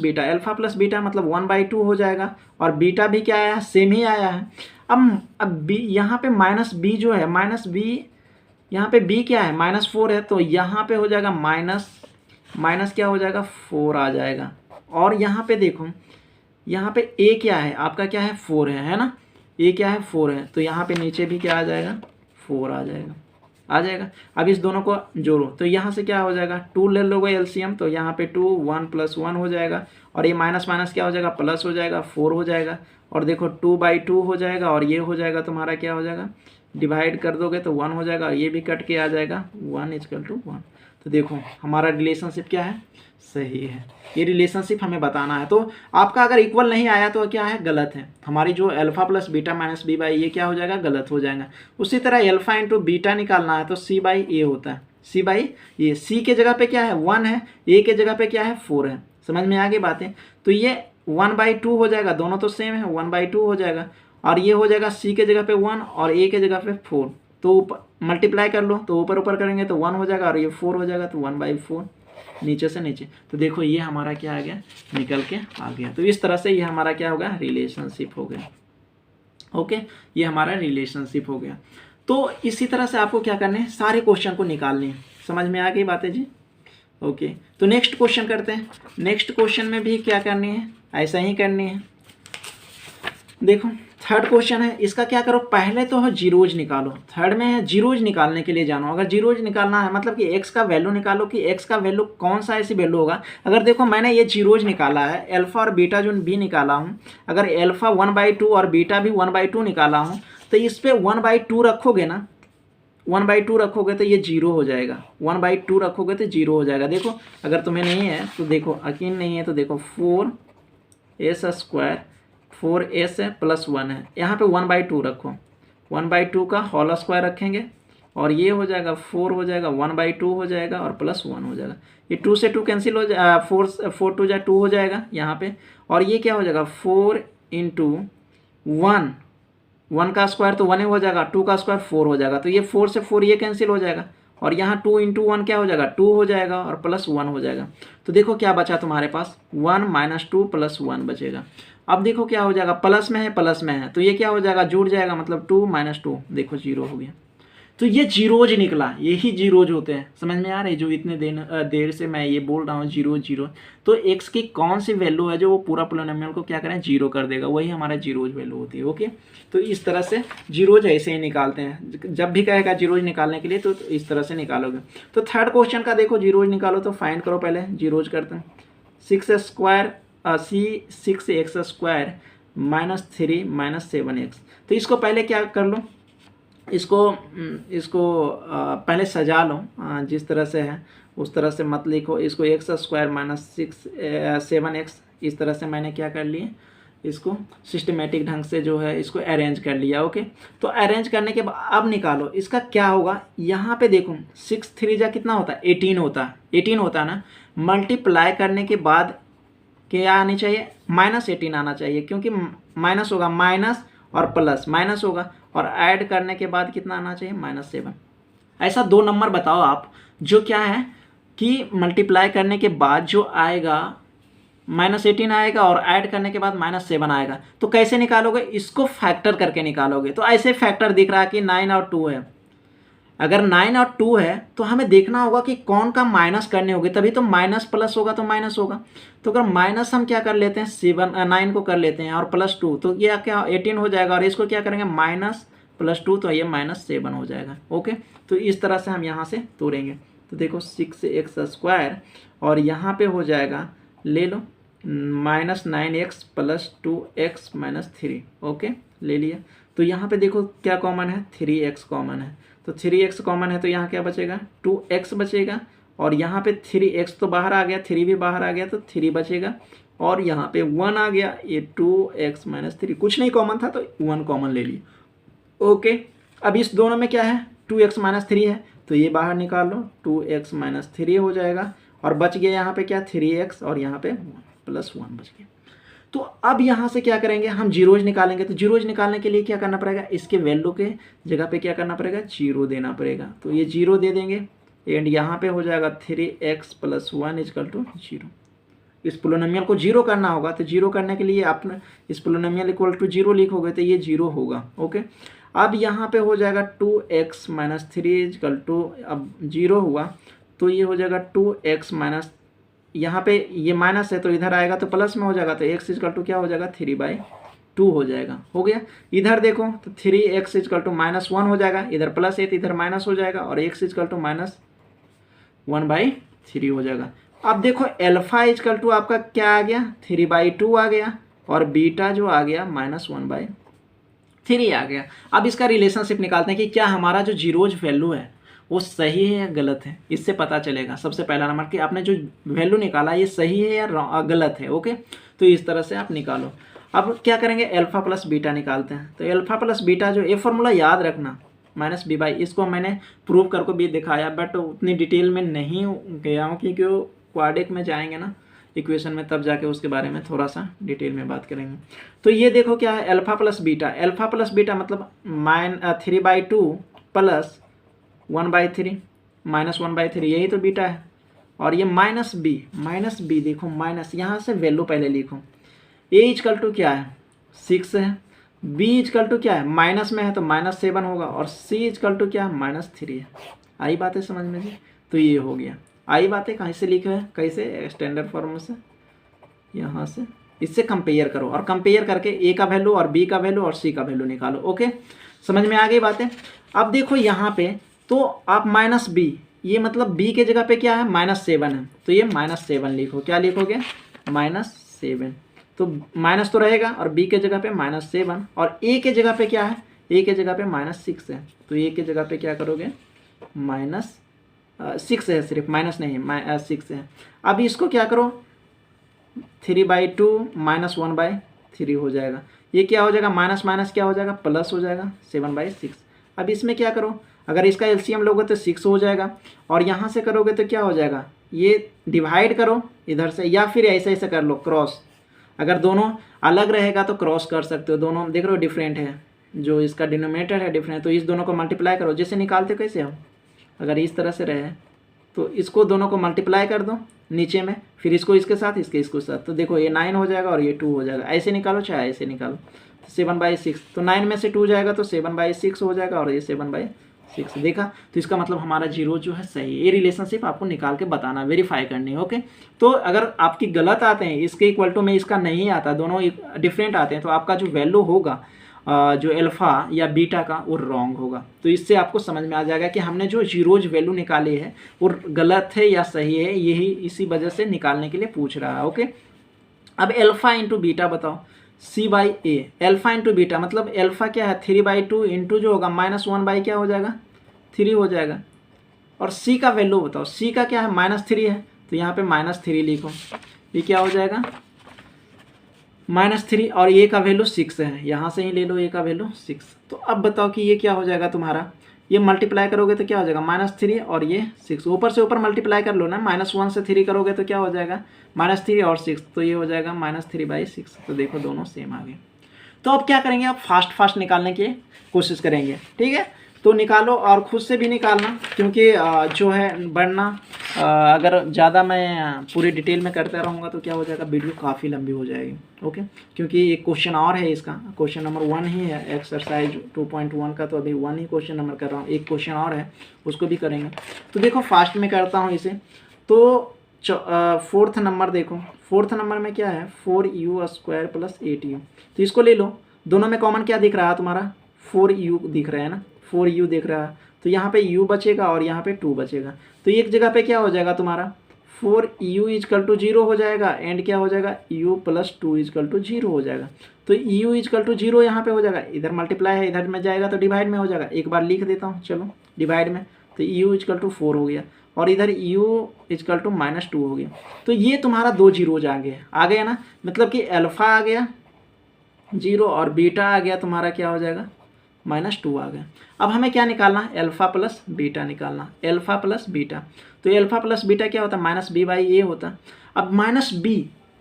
बीटा मतलब 1/2 हो जाएगा, और बीटा भी क्या आया है, सेम ही आया है। अब b यहाँ पे -b जो है, -b, यहाँ पे b क्या है, -4 है, तो यहाँ पे हो जाएगा माइनस क्या हो जाएगा, 4 आ जाएगा। और यहाँ पे देखो, यहाँ पे a क्या है, आपका क्या है, 4 है ना, a क्या है, 4 है, तो यहाँ पे नीचे भी क्या आ जाएगा, 4 आ जाएगा। अब इस दोनों को जोड़ो तो यहाँ से क्या हो जाएगा, 2 ले लोगे एलसीएम, तो यहाँ पे 2, 1 + 1 हो जाएगा, और ये माइनस माइनस क्या हो जाएगा, प्लस हो जाएगा, 4 हो जाएगा। और देखो 2/2 हो जाएगा, और ये हो जाएगा तुम्हारा क्या हो जाएगा, डिवाइड कर दोगे तो 1 हो जाएगा, और ये भी कट के आ जाएगा 1 = 1। तो देखो हमारा रिलेशनशिप क्या है, सही है। ये रिलेशनशिप हमें बताना है। तो आपका अगर इक्वल नहीं आया तो क्या है, गलत है। हमारी जो अल्फा प्लस बीटा -b/a ये क्या हो जाएगा, गलत हो जाएगा। उसी तरह अल्फा × बीटा निकालना है तो c/a होता है, c/a। c के जगह पे क्या है, 1 है, a के जगह पे क्या है, 4 है। समझ में आ गई बातें। तो ये 1/2 हो जाएगा, दोनों तो सेम है, 1/2 हो जाएगा। और ये हो जाएगा c के जगह पे 1 और a के जगह पे 4, तो मल्टीप्लाई कर लो, तो ऊपर ऊपर करेंगे तो 1 हो जाएगा, और ये 4 हो जाएगा, तो 1/4 नीचे से नीचे। तो देखो ये हमारा क्या आ गया, निकल के आ गया। तो इस तरह से ये हमारा क्या होगा, रिलेशनशिप हो गया, ओके। ये हमारा रिलेशनशिप हो गया। तो इसी तरह से आपको क्या करने हैं, सारे क्वेश्चन को निकालने हैं। समझ में आ गई बातें जी, ओके। तो नेक्स्ट क्वेश्चन करते हैं। नेक्स्ट क्वेश्चन में भी क्या करनी है, ऐसा ही करनी है। देखो थर्ड क्वेश्चन है, इसका क्या करो, पहले तो है जीरोज निकालो। थर्ड में है जीरोज निकालने के लिए जानो। अगर जीरोज निकालना है मतलब कि x का वैल्यू निकालो, कि x का वैल्यू कौन सा ऐसी वैल्यू होगा। अगर देखो मैंने ये जीरोज निकाला है, अल्फा और बीटा जो भी निकाला हूँ, अगर अल्फा 1/2 और बीटा भी 1/2 निकाला हूँ, तो इस पर 1/2 रखोगे ना, 1/2 रखोगे तो ये 0 हो जाएगा, 1/2 रखोगे तो 0 हो जाएगा। देखो अगर तुम्हें नहीं है तो देखो, यकीन नहीं है तो देखो 4s² 4s है + 1 है, यहाँ पे 1/2 रखो, 1/2 का होल स्क्वायर रखेंगे, और ये हो जाएगा 4 हो जाएगा, 1/2 हो जाएगा, और +1 हो जाएगा। ये 2 से 2 कैंसिल हो जाए, 4 2 जा 2 हो जाएगा यहाँ पे। और ये क्या हो जाएगा, 4 × 1 1 का स्क्वायर तो 1 ही हो जाएगा, 2 का स्क्वायर 4 हो जाएगा, तो ये 4 से 4 ये कैंसिल हो जाएगा, और यहाँ 2 इंटू 1 क्या हो जाएगा, 2 हो जाएगा, और प्लस 1 हो जाएगा। तो देखो क्या बचा तुम्हारे पास, 1 माइनस 2 प्लस 1 बचेगा। अब देखो क्या हो जाएगा, प्लस में है तो ये क्या हो जाएगा, जुड़ जाएगा, मतलब 2 माइनस 2 देखो 0 हो गया। तो ये जीरोज निकला, यही जीरोज होते हैं, समझ में आ रही है? जो इतने देर से मैं ये बोल रहा हूँ जीरो जीरो, तो एक्स की कौन सी वैल्यू है जो वो पूरा पोलिनोमियल को क्या करें, जीरो कर देगा, वही हमारा जीरोज वैल्यू होती है। ओके, तो इस तरह से जीरोज ऐसे ही निकालते हैं, जब भी कहेगा जीरोज निकालने के लिए तो इस तरह से निकालोगे। तो थर्ड क्वेश्चन का देखो, जीरोज निकालो तो फाइंड करो, पहले जीरोज करते हैं। 6x² माइनस 3 माइनस 7x, तो इसको पहले क्या कर लो, इसको पहले सजा लो, जिस तरह से है उस तरह से मत लिखो, इसको x² माइनस 7x इस तरह से मैंने क्या कर लिया, इसको सिस्टमेटिक ढंग से जो है इसको अरेंज कर लिया। ओके, तो अरेंज करने के बाद अब निकालो इसका क्या होगा। यहाँ पे देखो 6 3 जा कितना होता है, 18 होता है, 18 होता है ना। मल्टीप्लाई करने के बाद क्या आनी चाहिए, -18 आना चाहिए, क्योंकि माइनस होगा, माइनस और प्लस माइनस होगा, और ऐड करने के बाद कितना आना चाहिए, -7। ऐसा 2 नंबर बताओ आप, जो क्या है कि मल्टीप्लाई करने के बाद जो आएगा -18 आएगा, और ऐड करने के बाद -7 आएगा। तो कैसे निकालोगे, इसको फैक्टर करके निकालोगे। तो ऐसे फैक्टर दिख रहा है कि 9 और 2 है, अगर 9 और 2 है तो हमें देखना होगा कि कौन का माइनस करने होंगे, तभी तो माइनस प्लस होगा तो माइनस होगा। तो अगर माइनस हम क्या कर लेते हैं, 9 को कर लेते हैं, और +2 तो ये क्या 18 हो जाएगा, और इसको क्या करेंगे -+2 तो ये -7 हो जाएगा। ओके, तो इस तरह से हम यहाँ से तोड़ेंगे। तो देखो 6x² और यहाँ पे हो जाएगा, ले लो -9x + 2x - 3। ओके, ले लिया। तो यहाँ पे देखो क्या कॉमन है, 3x कॉमन है, तो 3x कॉमन है, तो यहाँ क्या बचेगा, 2x बचेगा, और यहाँ पे 3x तो बाहर आ गया, 3 भी बाहर आ गया, तो 3 बचेगा, और यहाँ पे 1 आ गया, ये 2x - 3, कुछ नहीं कॉमन था तो 1 कॉमन ले लिया। ओके, अब इस दोनों में क्या है, 2x - 3 है, तो ये बाहर निकाल लो, 2x - 3 हो जाएगा, और बच गया यहाँ पे क्या, 3x, और यहाँ पे +1 बच गया। तो अब यहाँ से क्या करेंगे, हम जीरोज निकालेंगे। तो जीरोज निकालने के लिए क्या करना पड़ेगा, इसके वैल्यू के जगह पे क्या करना पड़ेगा, 0 देना पड़ेगा। तो ये 0 दे देंगे, एंड यहाँ पे हो जाएगा 3x + 1 = 0। इस पोलिनोमियल को 0 करना होगा, तो 0 करने के लिए आप इस पोलिनोमियल = 0 लिखोगे तो ये 0 होगा। ओके, अब यहाँ पे हो जाएगा 2x - 3 = अब 0 हुआ, तो ये हो जाएगा 2x - यहाँ पे ये माइनस है तो इधर आएगा तो प्लस में हो जाएगा, तो x = क्या हो जाएगा, 3/2 हो जाएगा। हो गया, इधर देखो तो 3x = -1 हो जाएगा, इधर प्लस है तो इधर माइनस हो जाएगा, और x = -1/3 हो जाएगा। अब देखो अल्फा = आपका क्या आ गया, 3/2 आ गया, और बीटा जो आ गया -1/3 आ गया। अब इसका रिलेशनशिप निकालते हैं कि क्या हमारा जो जीरोज वैल्यू है वो सही है या गलत है, इससे पता चलेगा। सबसे पहला नंबर कि आपने जो वैल्यू निकाला ये सही है या गलत है। ओके, तो इस तरह से आप निकालो। अब क्या करेंगे, अल्फा प्लस बीटा निकालते हैं। तो अल्फा प्लस बीटा जो ये फॉर्मूला याद रखना, -b/, इसको मैंने प्रूव करके भी दिखाया, बट उतनी डिटेल में नहीं गया हूँ, क्योंकि वो क्वाड्रेटिक में जाएंगे ना इक्वेशन में, तब जाके उसके बारे में थोड़ा सा डिटेल में बात करेंगे। तो ये देखो क्या है, अल्फा प्लस बीटा मतलब 3/2 + 1/3 -1/3, यही तो बीटा है। और ये -b देखो, माइनस यहाँ से वैल्यू पहले लिखो। a = क्या है, 6 है, b = क्या है, माइनस में है तो -7 होगा, और c = क्या है, -3 है। आई बात है समझ में जी? तो ये हो गया। आई बात है, कहीं से लिखे है, कैसे, स्टैंडर्ड फॉर्म से, यहाँ से इससे कंपेयर करो, और कंपेयर करके a का वैल्यू और b का वैल्यू और c का वैल्यू निकालो। ओके, समझ में आ गई बातें? अब देखो यहाँ पे तो आप -b, ये मतलब b के जगह पे क्या है, -7 है, तो ये -7 लिखो। क्या लिखोगे, -7, तो माइनस तो रहेगा, और b के जगह पे -7, और a के जगह पे क्या है, a के जगह पे -6 है, तो a के जगह पे क्या करोगे, -6 है, सिर्फ माइनस नहीं है, 6 है। अब इसको क्या करो, 3/2 -1/3 हो जाएगा। ये क्या हो जाएगा, माइनस माइनस क्या हो जाएगा, प्लस हो जाएगा, 7/6। अब इसमें क्या करो, अगर इसका एलसीएम लोगे तो 6 हो जाएगा, और यहाँ से करोगे तो क्या हो जाएगा, ये डिवाइड करो इधर से, या फिर ऐसे कर लो क्रॉस। अगर दोनों अलग रहेगा तो क्रॉस कर सकते हो, दोनों देख रहे हो डिफरेंट है, जो इसका डिनोमिनेटर है डिफरेंट, तो इस दोनों को मल्टीप्लाई करो। जैसे निकालते कैसे हम, अगर इस तरह से रहे तो इसको दोनों को मल्टीप्लाई कर दो नीचे में, फिर इसको इसके साथ, इसको साथ, तो देखो ये 9 हो जाएगा और ये 2 हो जाएगा। ऐसे निकालो चाहे ऐसे निकालो, तो 7/6, तो 9 में से 2 जाएगा तो 7/6 हो जाएगा और ये 7/6। देखा, तो इसका मतलब हमारा जीरो जो है सही है। ये रिलेशनशिप आपको निकाल के बताना, वेरीफाई करनी है। ओके, तो अगर आपकी गलत आते हैं, इसके इक्वल टू में इसका नहीं आता, दोनों डिफरेंट आते हैं, तो आपका जो वैल्यू होगा जो अल्फ़ा या बीटा का, वो रॉन्ग होगा। तो इससे आपको समझ में आ जाएगा कि हमने जो जीरोज वैल्यू निकाली है वो गलत है या सही है, यही इसी वजह से निकालने के लिए पूछ रहा है। ओके, अब अल्फ़ा इंटू बीटा बताओ, C/A। अल्फ़ा इंटू बीटा मतलब अल्फ़ा क्या है 3/2 इंटू जो होगा -1 क्या हो जाएगा 3 हो जाएगा। और C का वैल्यू बताओ, C का क्या है -3 है, तो यहाँ पे -3 लिखो, ये क्या हो जाएगा -3, और ए का वैल्यू 6 है, यहाँ से ही ले लो ए का वैल्यू 6। तो अब बताओ कि ये क्या हो जाएगा तुम्हारा, ये मल्टीप्लाई करोगे तो क्या हो जाएगा -3 और ये 6, ऊपर से ऊपर मल्टीप्लाई कर लो ना, -1 से 3 करोगे तो क्या हो जाएगा -3 और 6, तो ये हो जाएगा -3/6। तो देखो दोनों सेम आ गए। तो अब क्या करेंगे, आप फास्ट निकालने की कोशिश करेंगे, ठीक है। तो निकालो और खुद से भी निकालना, क्योंकि जो है बढ़ना, अगर ज़्यादा मैं पूरी डिटेल में करता रहूँगा तो क्या हो जाएगा, वीडियो काफ़ी लंबी हो जाएगी। ओके, क्योंकि एक क्वेश्चन और है, इसका क्वेश्चन नंबर 1 ही है एक्सरसाइज 2.1 का, तो अभी 1 ही क्वेश्चन नंबर कर रहा हूँ, एक क्वेश्चन और है उसको भी करेंगे। तो देखो फास्ट में करता हूँ इसे। तो 4th नंबर देखो, 4th नंबर में क्या है 4u² + 8u, तो इसको ले लो। दोनों में कॉमन क्या दिख रहा है तुम्हारा 4u दिख रहा है ना, 4u दिख रहा है, तो यहाँ पे u बचेगा और यहाँ पे 2 बचेगा। तो एक जगह पे क्या हो जाएगा तुम्हारा 4u = 0 हो जाएगा, एंड क्या हो जाएगा u + 2 = 0 हो जाएगा। तो u = 0 यहाँ पे हो जाएगा, इधर मल्टीप्लाई है, इधर में जाएगा तो डिवाइड में हो जाएगा। एक बार लिख देता हूँ, चलो डिवाइड में, तो u = 4 हो गया और इधर u = -2 हो गया। तो ये तुम्हारा 2 जीरोज आ गया ना, मतलब कि अल्फ़ा आ गया 0 और बीटा आ गया तुम्हारा क्या हो जाएगा -2 आ गया। अब हमें क्या निकालना है, अल्फ़ा प्लस बीटा निकालना, अल्फ़ा प्लस बीटा। तो अल्फ़ा प्लस बीटा क्या होता है -b/a होता। अब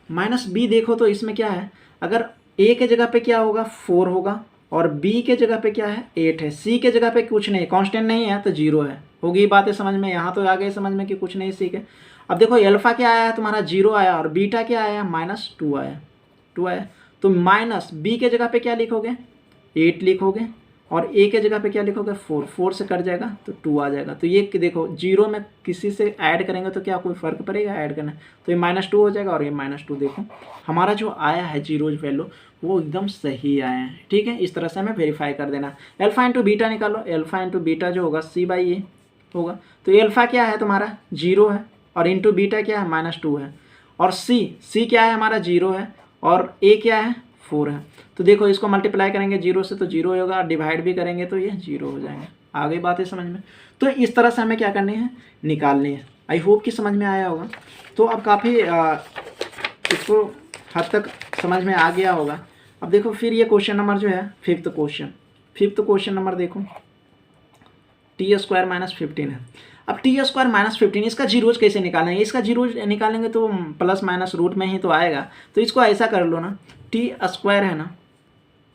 -b देखो तो इसमें क्या है, अगर a के जगह पे क्या होगा 4 होगा और b के जगह पे क्या है 8 है, c के जगह पे कुछ नहीं, कांस्टेंट नहीं है तो 0 है। होगी बातें समझ में, यहाँ तो आ गए समझ में कि कुछ नहीं c के। अब देखो अल्फ़ा क्या आया है तुम्हारा 0 आया और बीटा क्या आया -2 आया, 2 आया। तो -b के जगह पे क्या लिखोगे 8 लिखोगे और a के जगह पे क्या लिखोगे 4 से कट जाएगा तो 2 आ जाएगा। तो ये देखो 0 में किसी से ऐड करेंगे तो क्या कोई फ़र्क पड़ेगा ऐड करना, तो ये -2 हो जाएगा और ये -2। देखो हमारा जो आया है जीरोज वैल्यू वो एकदम सही आया है, ठीक है। इस तरह से हमें वेरीफाई कर देना। अल्फ़ा इंटू बीटा निकालो, अल्फ़ा इंटू बीटा जो होगा C/A होगा। तो अल्फ़ा क्या है तुम्हारा 0 है और इंटू बीटा क्या है -2 है, और C क्या है हमारा 0 है और A क्या है 4 है। तो देखो इसको मल्टीप्लाई करेंगे 0 से तो 0 होगा, डिवाइड भी करेंगे तो ये 0 हो जाएंगे। आ गई बातें समझ में। तो इस तरह से हमें क्या करनी है, निकालनी है। आई होप कि समझ में आया होगा। तो अब काफ़ी इसको हद तक समझ में आ गया होगा। अब देखो फिर ये क्वेश्चन नंबर जो है 5th क्वेश्चन नंबर देखो, t² - 15 है। अब t² - 15 इसका जीरोज कैसे निकालेंगे, इसका जीरोज निकालेंगे तो प्लस माइनस रूट में ही तो आएगा। तो इसको ऐसा कर लो ना, t² है ना,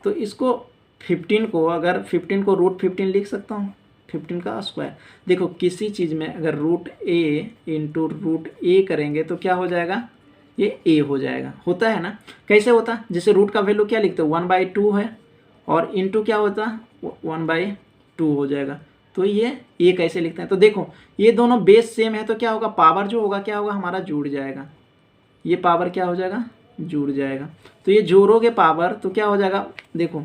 तो इसको 15 को, अगर 15 को √15 लिख सकता हूँ, 15 का स्क्वायर। देखो किसी चीज़ में अगर √a × √a करेंगे तो क्या हो जाएगा, ये a हो जाएगा। होता है ना, कैसे होता, जैसे रूट का वैल्यू क्या लिखते हो 1/2 है और इंटू क्या होता 1/2 हो जाएगा। तो ये a कैसे लिखते हैं, तो देखो ये दोनों बेस सेम है तो क्या होगा, पावर जो होगा क्या होगा हमारा जुड़ जाएगा, ये पावर क्या हो जाएगा जुड़ जाएगा। तो ये जोड़ोगे पावर तो क्या हो जाएगा, देखो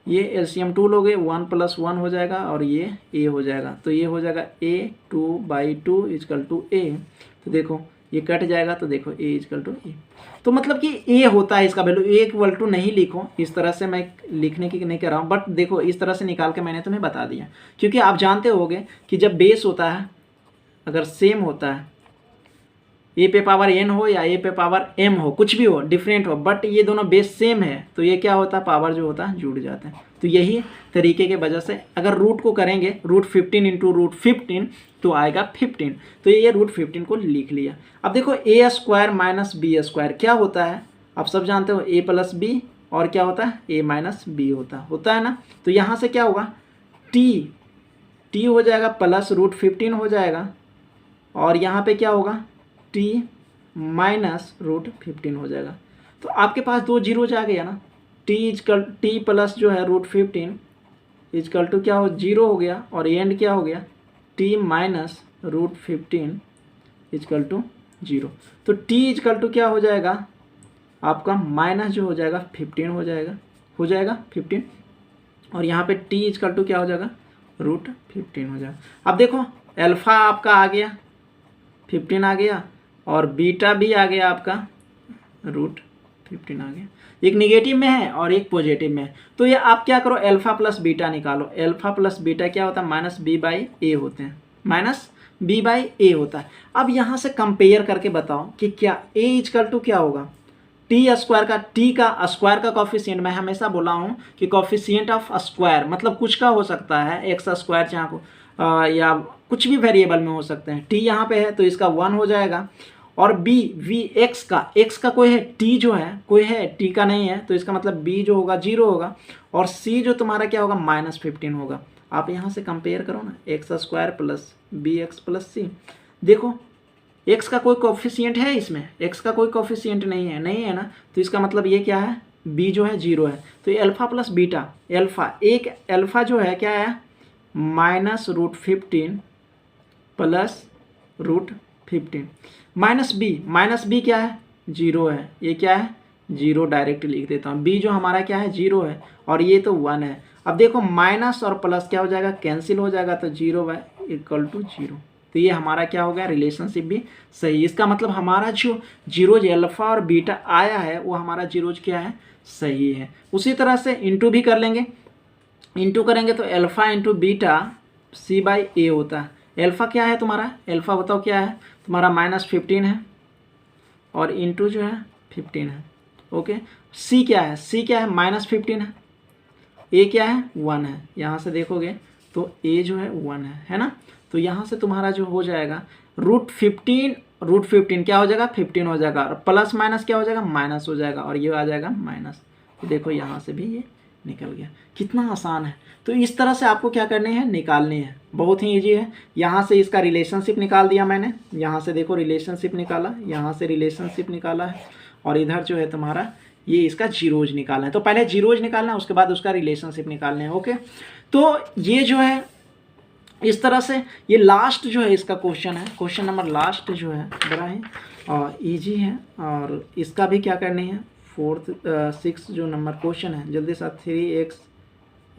ये LCM 2 लोगे 1 + 1 हो जाएगा और ये a हो जाएगा। तो ये हो जाएगा a 2/2 = a। तो देखो ये कट जाएगा तो देखो a = a। तो मतलब कि a होता है इसका वैल्यू, a = नहीं लिखो, इस तरह से मैं लिखने की नहीं कह रहा हूँ, बट देखो इस तरह से निकाल के मैंने तुम्हें बता दिया। क्योंकि आप जानते होगे कि जब बेस होता है अगर सेम होता है, a पे पावर n हो या a पे पावर m हो, कुछ भी हो डिफरेंट हो, बट ये दोनों बेस सेम है तो ये क्या होता है पावर जो होता है जुड़ जाता है। तो यही तरीके के वजह से अगर रूट को करेंगे √15 × √15 तो आएगा 15। तो ये √15 को लिख लिया। अब देखो a² - b² क्या होता है, आप सब जानते हो a + b और क्या होता है a माइनस बी होता है ना। तो यहाँ से क्या होगा t हो जाएगा प्लस √15 हो जाएगा, और यहाँ पे क्या होगा t माइनस √15 हो जाएगा। तो आपके पास दो जीरोज आ गया ना, t प्लस जो है √15 इजकल टू क्या हो 0 हो गया, और एंड क्या हो गया t माइनस √15 इजकल टू 0। तो t इजकल टू क्या हो जाएगा आपका माइनस जो हो जाएगा 15 हो जाएगा 15, और यहाँ पे t इजकल टू क्या हो जाएगा √15 हो जाएगा। अब देखो अल्फ़ा आपका आ गया 15 आ गया, और बीटा भी आ गया आपका √15 आ गया। एक निगेटिव में है और एक पॉजिटिव में है। तो ये आप क्या करो अल्फ़ा प्लस बीटा निकालो। अल्फ़ा प्लस बीटा क्या होता है माइनस बी बाई ए होते हैं, माइनस बी बाई ए होता है। अब यहाँ से कंपेयर करके बताओ कि क्या a इजकल टू क्या होगा टी स्क्वायर का, टी का स्क्वायर का कॉफिशिएंट। मैं हमेशा बोला हूँ कि कॉफिशिएंट ऑफ स्क्वायर मतलब कुछ का हो सकता है, एक्स स्क्वायर चाहे को या कुछ भी वेरिएबल में हो सकते हैं। टी यहाँ पे है तो इसका 1 हो जाएगा, और बी वी एक्स का कोई है टी जो है कोई है टी का नहीं है, तो इसका मतलब बी जो होगा 0 होगा, और सी जो तुम्हारा क्या होगा -15 होगा। आप यहाँ से कंपेयर करो ना x square plus b x plus c. देखो एक्स का कोई कोफिशिएंट है इसमें, एक्स का कोई कोफिशिएंट नहीं है ना, तो इसका मतलब ये क्या है बी जो है 0 है। तो ये अल्फ़ा प्लस बीटा, अल्फ़ा जो है क्या है -√15 प्लस √15, माइनस बी क्या है 0 है, ये क्या है 0 डायरेक्ट लिख देता हूँ। बी जो हमारा क्या है 0 है, और ये तो 1 है। अब देखो माइनस और प्लस क्या हो जाएगा कैंसिल हो जाएगा, तो 0/0। तो ये हमारा क्या हो गया रिलेशनशिप भी सही। इसका मतलब हमारा जो जीरोज अल्फ़ा और बीटा आया है वो हमारा जीरोज क्या है सही है। उसी तरह से इंटू भी कर लेंगे, इंटू करेंगे तो अल्फ़ा इंटू बीटा c/a होता है। अल्फ़ा क्या है तुम्हारा, अल्फ़ा बताओ क्या है तुम्हारा -15 है, और इंटू जो है 15 है। ओके, c क्या है -15 है, a क्या है 1 है। यहाँ से देखोगे तो a जो है 1 है ना। तो यहाँ से तुम्हारा जो हो जाएगा √15 क्या हो जाएगा 15 हो जाएगा, और प्लस माइनस क्या हो जाएगा माइनस हो जाएगा, और ये आ जाएगा माइनस। तो देखो यहाँ से भी ये निकल गया, कितना आसान है। तो इस तरह से आपको क्या करने हैं निकालने हैं, बहुत ही ईजी है। यहाँ से इसका रिलेशनशिप निकाल दिया मैंने, यहाँ से देखो रिलेशनशिप निकाला, यहाँ से रिलेशनशिप निकाला है, और इधर जो है तुम्हारा ये इसका जीरोज निकालना है। तो पहले जीरोज निकालना है, उसके बाद उसका रिलेशनशिप निकालना है। ओके, तो ये जो है इस तरह से ये लास्ट जो है इसका क्वेश्चन है, क्वेश्चन नंबर लास्ट जो है बड़ा ही और ईजी है, और इसका भी क्या करनी है 6 जो नंबर क्वेश्चन है जल्दी से 3x²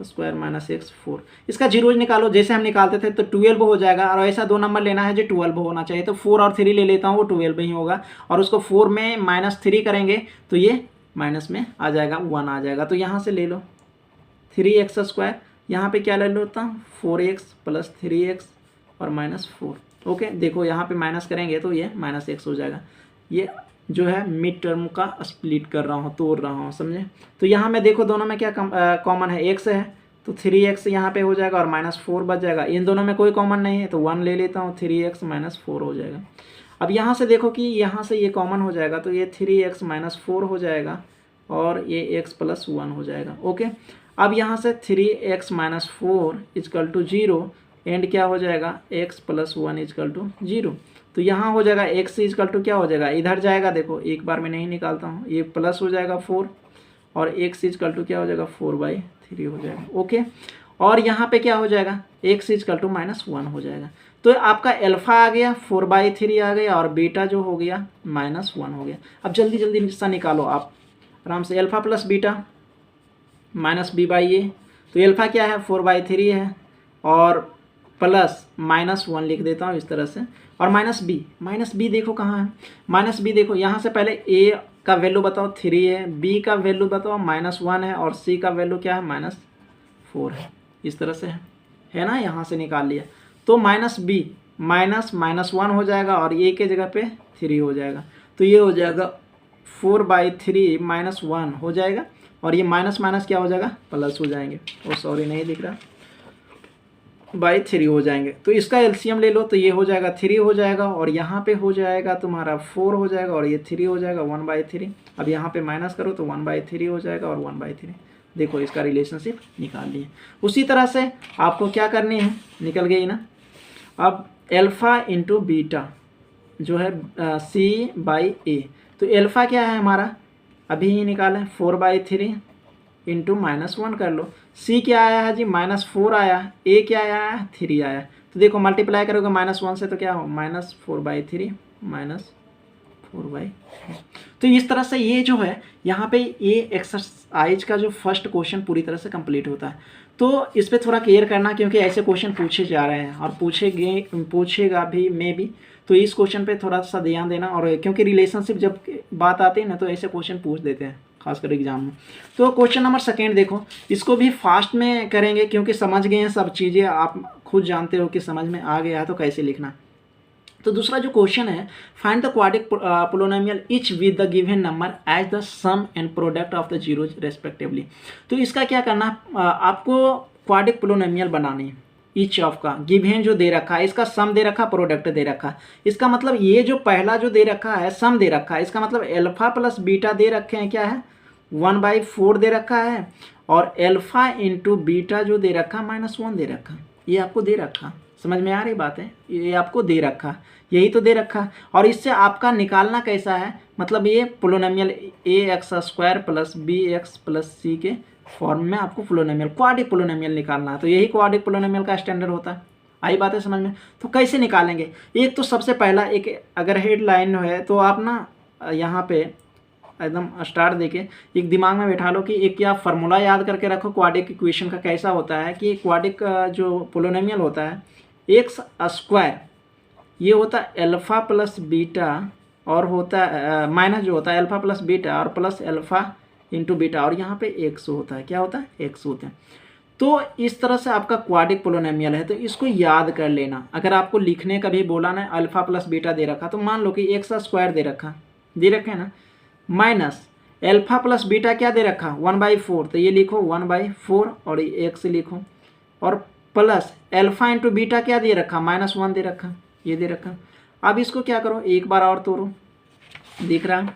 - x 4 इसका जीरोज निकालो। जैसे हम निकालते थे तो 12 हो जाएगा, और ऐसा 2 नंबर लेना है जो 12 होना चाहिए, तो 4 और 3 ले लेता हूँ वो 12 ही होगा, और उसको 4 में -3 करेंगे तो ये माइनस में आ जाएगा 1 आ जाएगा। तो यहाँ से ले लो 3x², यहाँ पे क्या ले लेता हूँ 4x + 3x और -4। ओके, देखो यहाँ पे माइनस करेंगे तो ये -x हो जाएगा। ये जो है मिड टर्म का स्प्लिट कर रहा हूँ, तोड़ रहा हूँ, समझे। तो यहाँ में देखो दोनों में क्या कॉमन है x है, तो 3x यहाँ पे हो जाएगा और -4 बच जाएगा। इन दोनों में कोई कॉमन नहीं है तो 1 ले लेता हूँ, 3x - 4 हो जाएगा। अब यहाँ से देखो कि यहाँ से ये कॉमन हो जाएगा तो ये 3x - 4 हो जाएगा, और ये x + 1 हो जाएगा। ओके, अब यहाँ से 3x - 4 = 0, एंड क्या हो जाएगा x + 1 = 0। तो यहाँ हो जाएगा x = क्या हो जाएगा, इधर जाएगा, देखो एक बार में नहीं निकालता हूँ, ये प्लस हो जाएगा 4, और x = क्या हो जाएगा 4/3 हो जाएगा। ओके, और यहाँ पे क्या हो जाएगा x = -1 हो जाएगा। तो आपका अल्फ़ा आ गया 4/3 आ गया, और बीटा जो हो गया -1 हो गया। अब जल्दी जल्दी हिस्सा निकालो आप आराम से, अल्फ़ा प्लस बीटा -b/a, तो अल्फ़ा क्या है 4/3 है, और प्लस -1 लिख देता हूँ इस तरह से, और -b देखो कहाँ है, -b देखो यहाँ से पहले a का वैल्यू बताओ 3 है, b का वैल्यू बताओ -1 है, और c का वैल्यू क्या है -4 है। इस तरह से है ना, यहाँ से निकाल लिया। तो -b -1 हो जाएगा, और a के जगह पे 3 हो जाएगा, तो ये हो जाएगा 4/3 -1 हो जाएगा, और ये माइनस क्या हो जाएगा प्लस हो जाएंगे। ओ सॉरी नहीं दिख रहा, बाई 3 हो जाएंगे। तो इसका एलसीएम ले लो तो ये हो जाएगा 3 हो जाएगा, और यहाँ पे हो जाएगा तुम्हारा 4 हो जाएगा, और ये 3 हो जाएगा 1/3। अब यहाँ पे माइनस करो तो 1/3 हो जाएगा और 1/3। देखो इसका रिलेशनशिप निकाल लिए। उसी तरह से आपको क्या करनी है, निकल गई ना। अब एल्फ़ा इंटू बीटा जो है C/A, तो एल्फ़ा क्या है हमारा, अभी ही निकालें 4/3 इंटू -1 कर लो। C क्या आया है जी -4 आया, A क्या आया है 3 आया। तो देखो मल्टीप्लाई करोगे -1 से तो क्या हो -4/3 -4/3। तो इस तरह से ये जो है यहाँ पे ये एक्सरसाइज का जो फर्स्ट क्वेश्चन पूरी तरह से कंप्लीट होता है। तो इस पर थोड़ा केयर करना, क्योंकि ऐसे क्वेश्चन पूछे जा रहे हैं और पूछेगा भी मे भी। तो इस क्वेश्चन पे थोड़ा सा ध्यान देना, और क्योंकि रिलेशनशिप जब बात आती है ना तो ऐसे क्वेश्चन पूछ देते हैं खासकर एग्जाम में। तो क्वेश्चन नंबर 2 देखो, इसको भी फास्ट में करेंगे क्योंकि समझ गए हैं सब चीज़ें, आप खुद जानते हो कि समझ में आ गया है तो कैसे लिखना। तो दूसरा जो क्वेश्चन है, find the quadratic polynomial each with the given number as the sum and product of the zeros respectively. तो इसका क्या करना, आपको क्वाड्रिक पोलिनोमियल बनानी है। ईच ऑफ का गिवन जो दे रखा है, इसका सम दे रखा, प्रोडक्ट दे रखा। इसका मतलब ये जो पहला जो दे रखा है सम दे रखा है, इसका मतलब एल्फा प्लस बीटा दे रखे हैं, क्या है 1/4 दे रखा है, और एल्फा इंटू बीटा जो दे रखा -1 दे रखा। ये आपको दे रखा, समझ में आ रही बात है, ये आपको दे रखा, यही तो दे रखा। और इससे आपका निकालना कैसा है, मतलब ये polynomial ax² plus bx plus c के फॉर्म में आपको पोलिनोमियल क्वाड्रिक पोलिनोमियल निकालना है। तो यही क्वाड्रिक पोलिनोमियल का स्टैंडर्ड होता है। आई बात है समझ में। तो कैसे निकालेंगे, एक तो सबसे पहला एक अगर हेडलाइन है तो आप ना यहाँ पे एकदम स्टार देके एक दिमाग में बैठा लो कि एक क्या फार्मूला याद करके रखो क्वाड्रिक इक्वेशन का। कैसा होता है कि क्वाड्रिक जो पोलिनोमियल होता है x², ये होता है एल्फ़ा प्लस बीटा, और होता है माइनस जो होता है एल्फ़ा प्लस बीटा और प्लस एल्फ़ा इंटू बीटा, और यहाँ पे x होता है, क्या होता है x होता है। तो इस तरह से आपका क्वाड्रिक पोलिनोमियल है, तो इसको याद कर लेना। अगर आपको लिखने का भी बोला ना, अल्फ़ा प्लस बीटा दे रखा, तो मान लो कि x² दे रखे ना, माइनस एल्फ़ा प्लस बीटा क्या दे रखा 1/4, तो ये लिखो 1/4 और x लिखो, और प्लस एल्फ़ा इंटू बीटा क्या दे रखा -1 दे रखा, ये दे रखा। अब इसको क्या करो, एक बार और तोड़ो, दिख रहा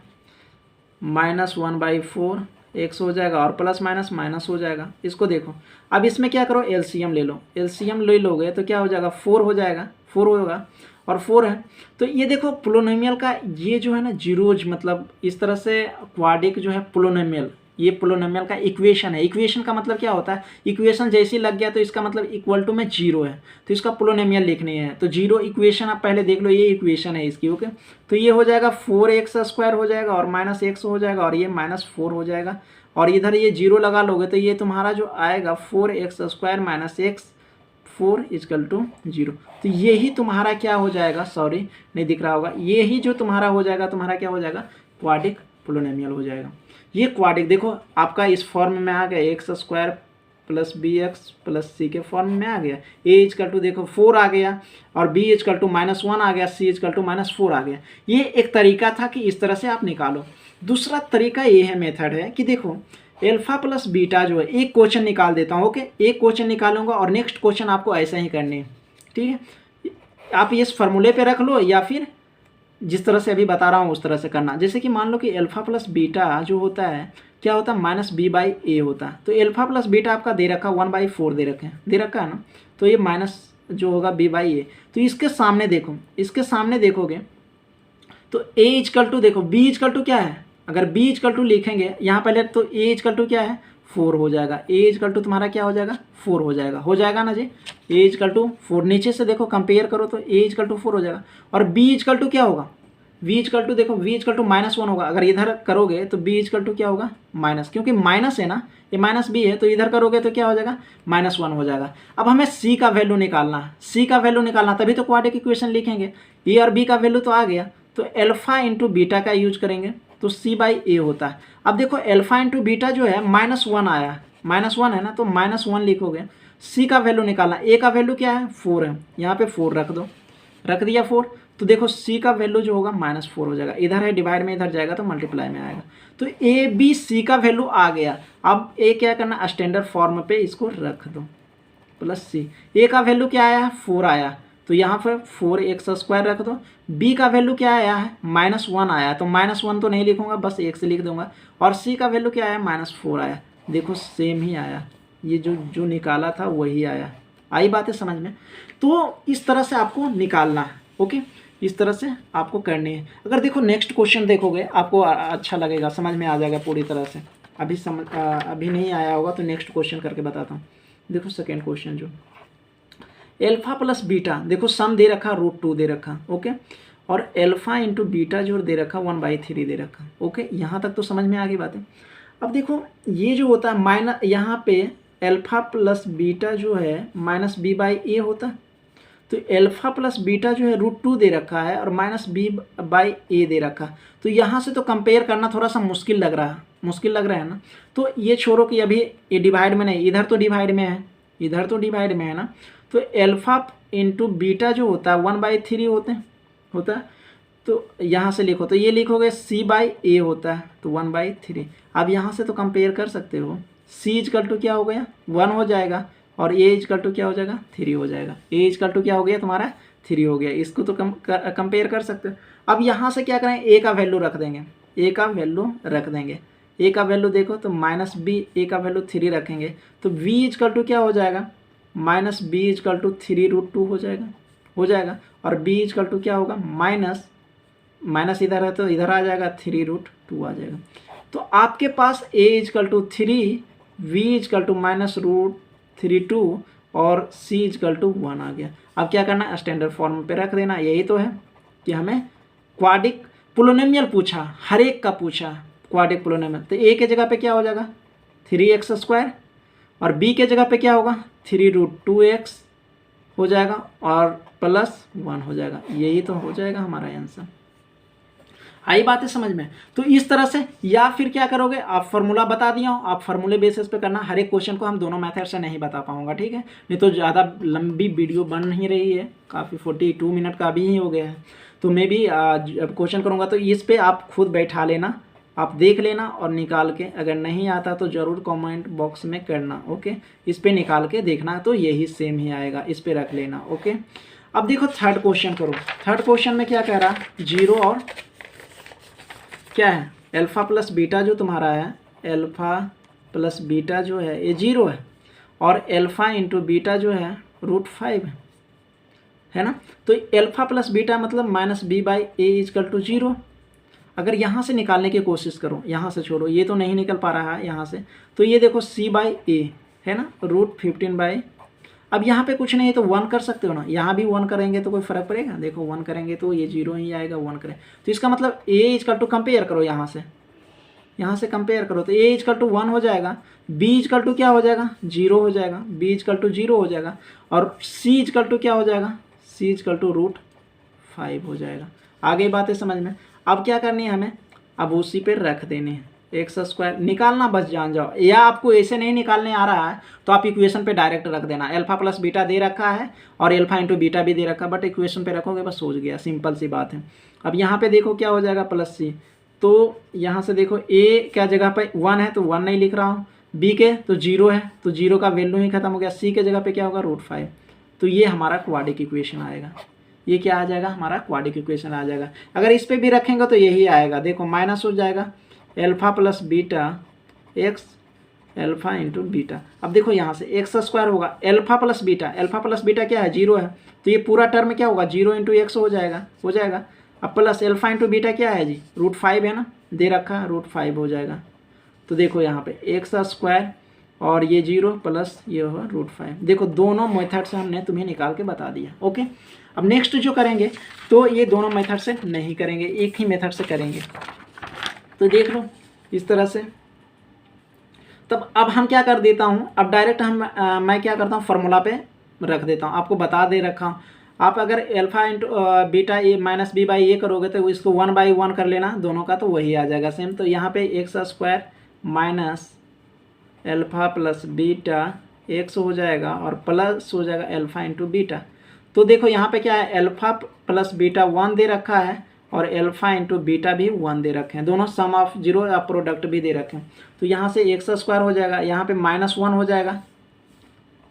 -1/4 x हो जाएगा, और प्लस माइनस माइनस हो जाएगा। इसको देखो, अब इसमें क्या करो, एलसीएम ले लो। एलसीएम ले लोगे तो क्या हो जाएगा 4 हो जाएगा, 4 होगा, और 4 है। तो ये देखो पोलिनोमियल का ये जो है ना जीरोज, मतलब इस तरह से क्वाड्रिक जो है पोलिनोमियल, ये पोलिनोमियल का इक्वेशन है। इक्वेशन का मतलब क्या होता है, इक्वेशन जैसे ही लग गया तो इसका मतलब इक्वल टू में 0 है, तो इसका पोलिनोमियल लिखनी है। तो 0 इक्वेशन आप पहले देख लो, ये इक्वेशन है इसकी, ओके। तो ये हो जाएगा 4x² हो जाएगा, और -x हो जाएगा, और ये -4 हो जाएगा, और इधर ये 0 लगा लोगे तो ये तुम्हारा जो आएगा 4x² - x 4 = 0। तो यही तुम्हारा क्या हो जाएगा, सॉरी नहीं दिख रहा होगा, यही जो तुम्हारा हो जाएगा, तुम्हारा क्या हो जाएगा क्वाड्रिक पोलिनोमियल हो जाएगा। ये क्वाड्रिक देखो आपका इस फॉर्म में आ गया, x² plus bx plus c के फॉर्म में आ गया। a देखो 4 आ गया, और b -1 आ गया, c -4 आ गया। ये एक तरीका था कि इस तरह से आप निकालो। दूसरा तरीका ये है, मेथड है कि देखो एल्फ़ा प्लस बीटा जो है, एक क्वेश्चन निकाल देता हूँ, ओके। एक क्वेश्चन निकालूंगा और नेक्स्ट क्वेश्चन आपको ऐसा ही करने हैं, ठीक है। आप इस फार्मूले पे रख लो, या फिर जिस तरह से अभी बता रहा हूँ उस तरह से करना। जैसे कि मान लो कि एल्फ़ा प्लस बीटा जो होता है क्या होता है -b/a होता है। तो एल्फ़ा प्लस बीटा आपका दे रखा 1/4 दे रखा है ना, तो ये माइनस जो होगा b/a। तो इसके सामने देखो, इसके सामने देखोगे तो a देखो b क्या है, अगर b लिखेंगे यहाँ पहले तो a क्या है 4 हो जाएगा। a तुम्हारा क्या हो जाएगा 4 हो जाएगा ना जी। a 4, नीचे से देखो कंपेयर करो तो a 4 हो जाएगा, और b क्या होगा, v देखो v -1 होगा। अगर इधर करोगे तो b क्या होगा माइनस, क्योंकि माइनस है ना, ये -b है, तो इधर करोगे तो क्या हो जाएगा -1 हो जाएगा। अब हमें c का वैल्यू निकालना है, c का वैल्यू निकालना तभी तो क्वाड्रिक इक्वेशन लिखेंगे। a और b का वैल्यू तो आ गया, तो एल्फ़ा इंटू बीटा का यूज करेंगे तो c/a होता है। अब देखो एल्फ़ा इंटू बीटा जो है -1 आया, -1 है ना, तो -1 लिखोगे। c का वैल्यू निकालना, a का वैल्यू क्या है 4 है, यहाँ पे 4 रख दो, रख दिया 4। तो देखो c का वैल्यू जो होगा -4 हो जाएगा, इधर है डिवाइड में, इधर जाएगा तो मल्टीप्लाई में आएगा। तो a b c का वैल्यू आ गया। अब a क्या करना, स्टैंडर्ड फॉर्म पे इसको रख दो, प्लस सी। ए का वैल्यू क्या आया है 4 आया, तो यहाँ पर 4x² रख दो। बी का वैल्यू क्या आया है -1 आया, तो -1 तो नहीं लिखूंगा, बस 1 से लिख दूंगा। और सी का वैल्यू क्या आया -4 आया। देखो सेम ही आया, ये जो निकाला था वही आया। आई बातें समझ में? तो इस तरह से आपको निकालना है। ओके, इस तरह से आपको करनी है। अगर देखो नेक्स्ट क्वेश्चन देखोगे आपको अच्छा लगेगा, समझ में आ जाएगा पूरी तरह से। अभी नहीं आया होगा तो नेक्स्ट क्वेश्चन करके बताता हूँ। देखो सेकेंड क्वेश्चन जो एल्फा प्लस बीटा, देखो सम दे रखा √2 दे रखा। ओके, और एल्फा इंटू बीटा जो दे रखा 1/3 दे रखा। ओके, यहाँ तक तो समझ में आ गई बातें। अब देखो ये जो होता है माइनस, यहाँ पे एल्फा प्लस बीटा जो है -b/a होता है, तो एल्फा प्लस बीटा जो है √2 दे रखा है और -b/a दे रखा। तो यहाँ से तो कंपेयर करना थोड़ा सा मुश्किल लग रहा है ना। तो ये छोड़ो कि अभी ये डिवाइड में नहीं, इधर तो डिवाइड में है, ना। तो एल्फा इंटू बीटा जो होता है 1/3 होता है। तो यहाँ से लिखो, तो ये लिखोगे c/a होता है, तो 1/3। अब यहाँ से तो कंपेयर कर सकते हो, c = क्या हो गया 1 हो जाएगा, और a = क्या हो जाएगा 3 हो जाएगा। a = क्या हो गया तुम्हारा 3 हो गया। इसको तो कंपेयर कर सकते हो। अब यहाँ से क्या करें, a का वैल्यू रख देंगे, a का वैल्यू देखो तो -b, a का वैल्यू 3 रखेंगे, तो v = क्या हो जाएगा -b = 3√2 हो जाएगा। और b = क्या होगा माइनस इधर है तो इधर आ जाएगा 3√2 आ जाएगा। तो आपके पास a = 3, v = -√32 और c = 1 आ गया। अब क्या करना है, स्टैंडर्ड फॉर्म पे रख देना। यही तो है कि हमें क्वाड्रिक पोलिनोमियल पूछा, हर एक का पूछा क्वाड्रिक पोलिनोमियल। तो a के जगह पे क्या हो जाएगा 3x² और b के जगह पे क्या होगा 3√2x हो जाएगा और +1 हो जाएगा। यही तो हो जाएगा हमारा आंसर। आई बात है समझ में? तो इस तरह से, या फिर क्या करोगे, आप फार्मूला बता दिया हो, आप फार्मूले बेसिस पे करना। हर एक क्वेश्चन को हम दोनों मेथड से नहीं बता पाऊंगा, ठीक है, नहीं तो ज़्यादा लंबी वीडियो बन नहीं रही है, काफ़ी 42 मिनट का अभी ही हो गया है। तो मैं भी जब क्वेश्चन करूँगा तो इस पर आप खुद बैठा लेना, आप देख लेना और निकाल के, अगर नहीं आता तो ज़रूर कमेंट बॉक्स में करना। ओके, इस पर निकाल के देखना, तो यही सेम ही आएगा, इस पर रख लेना। ओके, अब देखो थर्ड क्वेश्चन करो। थर्ड क्वेश्चन में क्या कह रहा, 0 और क्या है एल्फा प्लस बीटा जो तुम्हारा है, एल्फा प्लस बीटा जो है ये 0 है, और एल्फा इंटू बीटा जो है √5 है ना। तो एल्फा प्लस बीटा मतलब -b/a = 0। अगर यहाँ से निकालने की कोशिश करो, यहाँ से छोड़ो, ये तो नहीं निकल पा रहा है यहाँ से, तो ये देखो c/a है ना, √15/। अब यहाँ पे कुछ नहीं तो 1 कर सकते हो ना, यहाँ भी 1 करेंगे तो कोई फ़र्क पड़ेगा, देखो 1 करेंगे तो ये 0 ही आएगा, 1 करें तो इसका मतलब a = कंपेयर करो, यहाँ से कंपेयर करो तो a = 1 हो जाएगा, b = क्या हो जाएगा 0 हो जाएगा, b = 0 हो जाएगा, और c = क्या हो जाएगा, c = √5 हो जाएगा। आगे बातें समझ में? अब क्या करनी है हमें, अब उसी पे रख देने हैं, x² निकालना बस जान जाओ, या आपको ऐसे नहीं निकालने आ रहा है तो आप इक्वेशन पे डायरेक्ट रख देना। एल्फा प्लस बीटा दे रखा है और एल्फा इंटू बीटा भी दे रखा है, बट इक्वेशन पे रखोगे बस हो गया, सिंपल सी बात है। अब यहाँ पे देखो क्या हो जाएगा +c, तो यहाँ से देखो a क्या जगह पे 1 है तो 1 नहीं लिख रहा हूँ, b के तो 0 है तो 0 का वैल्यू ही खत्म हो गया, c के जगह पे क्या होगा √5। तो ये हमारा क्वाड्रिक इक्वेशन आएगा, ये क्या आ जाएगा हमारा क्वाड्रिक इक्वेशन आ जाएगा। अगर इस पर भी रखेंगे तो यही आएगा, देखो माइनस हो जाएगा alpha plus beta x alpha into beta. अब देखो यहाँ से x² होगा, एल्फा प्लस बीटा क्या है 0 है, तो ये पूरा टर्म क्या होगा 0 × x हो जाएगा। अब प्लस एल्फा इंटू बीटा क्या है जी √5 है ना, दे रखा √5 हो जाएगा। तो देखो यहाँ पे x² और ये 0 प्लस ये होगा √5। देखो दोनों मेथड से हमने तुम्हें निकाल के बता दिया। ओके, अब नेक्स्ट जो करेंगे तो ये दोनों मेथड से नहीं करेंगे, एक ही मेथड से करेंगे। तो देख लो इस तरह से। तब अब हम क्या कर देता हूँ, अब डायरेक्ट मैं क्या करता हूँ फार्मूला पे रख देता हूँ, आपको बता दे रखा हूँ। आप अगर alpha into beta A -b/a करोगे तो इसको 1/1 कर लेना दोनों का, तो वही आ जाएगा सेम। तो यहाँ पे x² minus alpha plus beta x हो जाएगा और प्लस हो जाएगा एल्फा इंटू बीटा। तो देखो यहाँ पे क्या है, एल्फा प्लस बीटा 1 दे रखा है और एल्फा इंटू बीटा भी 1 दे रखे हैं, दोनों सम ऑफ 0 या प्रोडक्ट भी दे रखे हैं। तो यहाँ से x² हो जाएगा, यहाँ पे -1 हो जाएगा,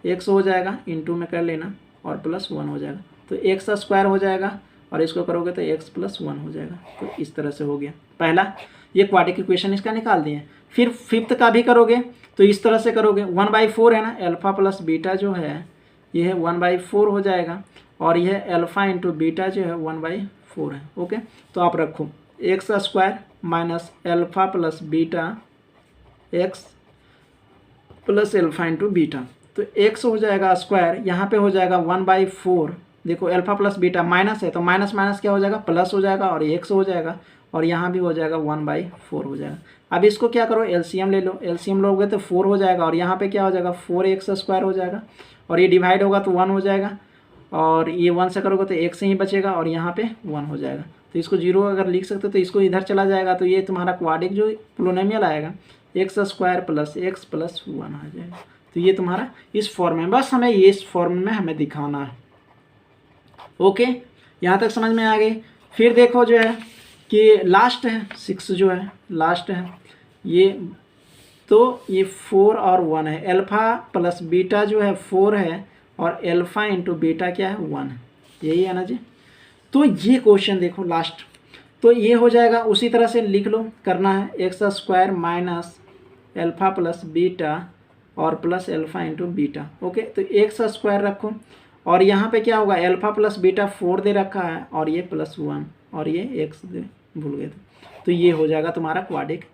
एक्स हो जाएगा, इंटू में कर लेना और प्लस 1 हो जाएगा, तो एक्स स्क्वायर हो जाएगा और इसको करोगे तो एक्स प्लस 1 हो जाएगा। तो इस तरह से हो गया पहला, ये क्वाड्रेटिक इक्वेशन इसका निकाल दिए। फिर फिफ्थ का भी करोगे तो इस तरह से करोगे, 1/4 है ना, अल्फ़ा प्लस बीटा जो है ये है 1/4 हो जाएगा और यह अल्फ़ा इंटू बीटा जो है 1/4 है। ओके, तो आप रखो x square minus alpha plus beta x plus alpha into beta, तो एक्स हो जाएगा स्क्वायर, यहाँ पे हो जाएगा 1/4। देखो अल्फ़ा प्लस बीटा माइनस है तो माइनस माइनस क्या हो जाएगा, प्लस हो जाएगा और एक्स हो जाएगा और यहाँ भी हो जाएगा 1/4 हो जाएगा। अब इसको क्या करो, एलसीएम ले लो, एलसीएम लोगे तो 4 हो जाएगा और यहाँ पे क्या हो जाएगा 4x स्क्वायर हो जाएगा और ये डिवाइड होगा तो 1 हो जाएगा और ये 1 से करोगे तो एक से ही बचेगा और यहाँ पे 1 हो जाएगा। तो इसको 0 अगर लिख सकते हो तो इसको इधर चला जाएगा, तो ये तुम्हारा क्वाड्रिक जो पोलिनोमियल आएगा x square plus x plus 1 आ जाएगा। तो ये तुम्हारा इस फॉर्म में, बस हमें ये इस फॉर्म में हमें दिखाना है। ओके, यहाँ तक समझ में आ गई। फिर देखो जो है कि लास्ट है 6 जो है लास्ट है ये, तो ये 4 और 1 है, अल्फ़ा प्लस बीटा जो है 4 है और अल्फ़ा इंटू बीटा क्या है 1 है, यही है ना जी। तो ये क्वेश्चन देखो लास्ट, तो ये हो जाएगा उसी तरह से लिख लो, करना है x square minus alpha plus beta और plus alpha into beta. Okay, तो एक्स स्क्वायर रखो और यहाँ पे क्या होगा, अल्फ़ा प्लस बीटा 4 दे रखा है और ये प्लस 1 और ये एक्स दे भूल गए थे, तो ये हो जाएगा तुम्हारा क्वाड्रिक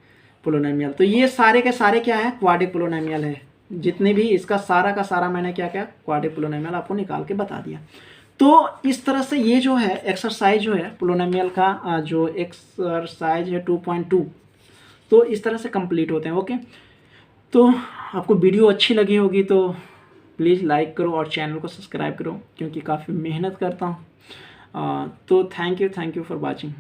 पोलिनोमियल। तो ये सारे के सारे क्या है, क्वाड्रिक पोलिनोमियल है, जितने भी इसका सारा का सारा मैंने क्या क्या क्वाड्रिक पोलिनोमियल आपको निकाल के बता दिया। तो इस तरह से ये जो है एक्सरसाइज जो है पोलिनोमियल का जो एक्सरसाइज है 2.2, तो इस तरह से कंप्लीट होते हैं। ओके, तो आपको वीडियो अच्छी लगी होगी तो प्लीज़ लाइक करो और चैनल को सब्सक्राइब करो, क्योंकि काफ़ी मेहनत करता हूँ। तो थैंक यू फॉर वॉचिंग।